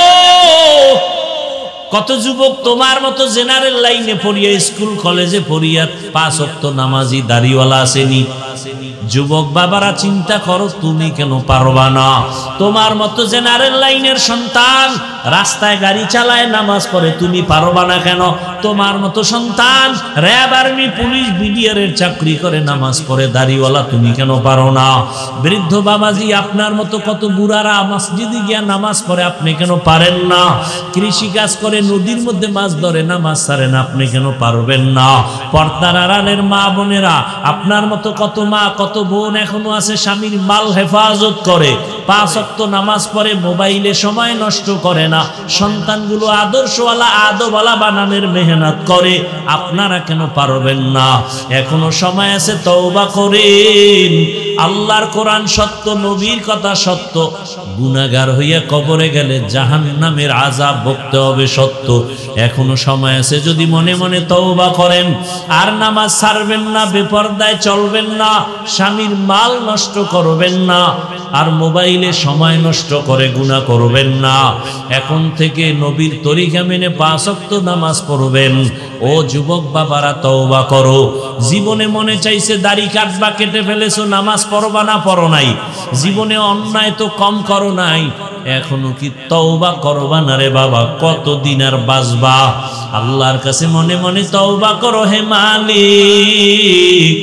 Speaker 1: কত যুবক তোমার মতো জেনারেল লাইনে পড়িয়া, স্কুল কলেজে পড়িয়া 5 ওয়াক্ত নামাজি দাড়িওয়ালা আসেনি। যুবক বাবারা চিন্তা করো, তুমি কেন পারবা না? তোমার মতো জেনারেল লাইনের সন্তান রাস্তায় গাড়ি চালায়, নামাজ পড়ে, তুমি পারবা না কেন? তোমার মতো সন্তান র্যাব, আর্মি, পুলিশ, বিডিআরের চাকরি করে, নামাজ পড়ে, দাড়িওয়ালা, তুমি কেন পারো না? বৃদ্ধ বাবাজি, আপনার মতো কত বুড়ারা মসজিদে গিয়া নামাজ পড়ে, আপনি কেন পারেন না? কৃষি কাজ করে, নদীর মধ্যে মাছ ধরে, নামাজ ছাড়েন, আপনি কেন পারবেন না? পর্দার আড়ালের মা বোনেরা, আপনার মতো কত মা, কত বোন এখনো আছে স্বামীর মাল হেফাজত করে, 5 ওয়াক্ত নামাজ পড়ে, মোবাইলে সময় নষ্ট করে না, সন্তানগুলো আদর্শওয়ালা, আদবওয়ালা বানানোর মেহনত করে, আপনারা কেন পারবেন না? এখনো সময় আছে, তওবা করেন। আল্লাহর কোরআন সত্য, নবীর কথা সত্য। গুনাহগার হইয়া কবরে গেলে জাহান্নামের আযাব ভুগতে হবে সত্য। এখনো সময় আছে, যদি মনে মনে তওবা করেন, আর নামাজ ছাড়বেন না, বেপরদায় চলবেন না, স্বামীর মাল নষ্ট করবেন না, আর মোবাইলে সময় নষ্ট করে গুনাহ করবেন না। এখন থেকে নবীর তরিকা মেনে 5 ওয়াক্ত নামাজ পড়বেন। ও যুবক বাবারা, তওবা করো। জীবনে মনে চাইছে দাড়ি কাটবা, কেটে ফেলেছো, নামাজ পড়বা না, পড়ো নাই। জীবনে অন্যায় তো কম করো নাই, এখনো কি তওবা করবা না রে বাবা? কতদিন আর বাঁচবা? আল্লাহর কাছে মনে মনে তওবা করো, হে মালিক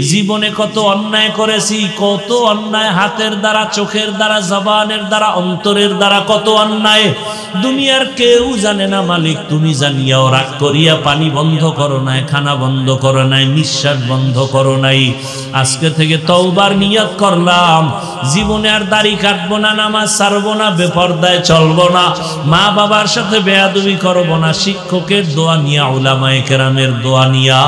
Speaker 1: জীবনে কত অন্যায় করেছি, কত অন্যায় হাতের দ্বারা, চোখের দ্বারা, জবানের দ্বারা, অন্তরের দ্বারা, কত অন্যায় দুনিয়ার কেউ জানে না মালিক, তুমি জানিয়াও রাগ করিয়া পানি বন্ধ করো নাই, খানা বন্ধ করো নাই, নিঃশ্বাস বন্ধ করো নাই। আজকে থেকে তওবার নিয়ত করলাম, জীবনে আর দাড়ি কাটবো না, নামাজ ছাড়বো না, বেপরদায় চলবো না, মা বাবার সাথে বেয়াদবি করবো না, শিক্ষকের দোয়া নিয়া, উলামায়ে কেরামের দোয়া নিয়া,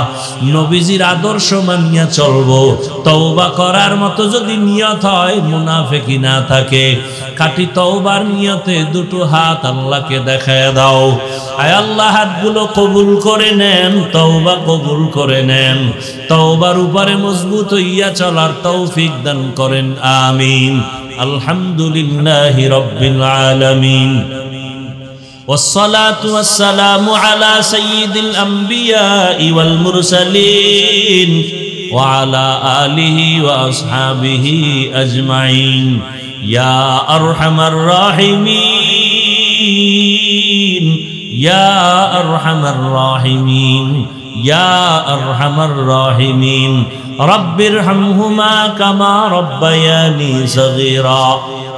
Speaker 1: নবীজির আদর্শ মানিয়া চলবো। তওবা করার মতো যদি নিয়ত হয়, মুনাফিকি না থাকে, খাঁটি তওবার নিয়তে দুটো হাত আল্লাহকে দেখায় দাও। আয় আল্লাহ, হাতগুলো কবুল করে নেন, তওবা কবুল করে নেন, তওবার উপরে মজবুত হইয়া চলার তৌফিক দান করেন, আমিন। আলহামদুলিল্লাহি রাব্বিল আলামিন, والصلاة والسلام على سيد الأنبياء والمرسلين وعلى آله وأصحابه أجمعين يا أرحم الراحمين يا أرحم الراحمين يا أرحم الراحمين رب ارحمهما كما ربياني صغيرا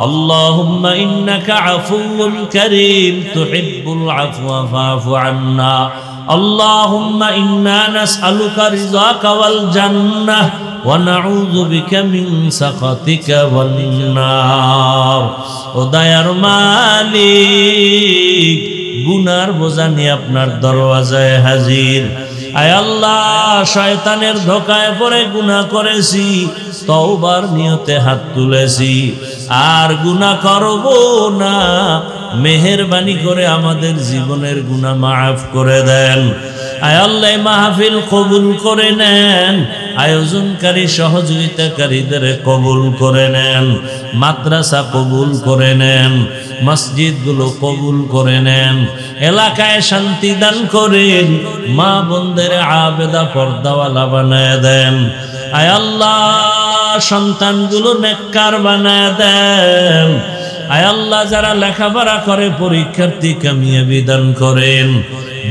Speaker 1: اللهم إنك عفو كريم تحب العفو فاعف عنا اللهم إنا نسألك رضاك والجنة ونعوذ بك من سخطك والنار ও দয়ার মালিক, গুনার বোঝা নিয়ে আপনার দরওয়াজায় হাজির। আয় আল্লাহ, শয়তানের ধোকায় পড়ে গুনাহ করেছি, তওবার নিয়তে হাত তুলেছি, আর গুনাহ করব না। মেহেরবানি করে আমাদের জীবনের গুনাহ মাফ করে দেন। আয় আল্লাহ, মাহফিল কবুল করে নেন, আয়োজনকারী সহযোগিতাকারীদের কবুল করে নেন, মাদ্রাসা কবুল করে নেন, মসজিদগুলো কবুল করে নেন, এলাকায় শান্তি দান করেন, মা বোনদের আবেদা পর্দাওয়ালা বানায় দেন। আয় আল্লাহ, সন্তানগুলো নেককার বানায় দেন। আয় আল্লাহ, যারা লেখাপড়া করে পরীক্ষার্থী কামিয়াবি দান করেন।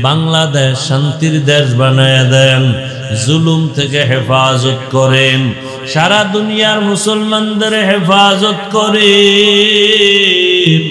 Speaker 1: বাংলাদেশ শান্তির দেশ বানায় দেন, জুলুম থেকে হেফাজত করেন, সারা দুনিয়ার মুসলমানদের হেফাজত করেন।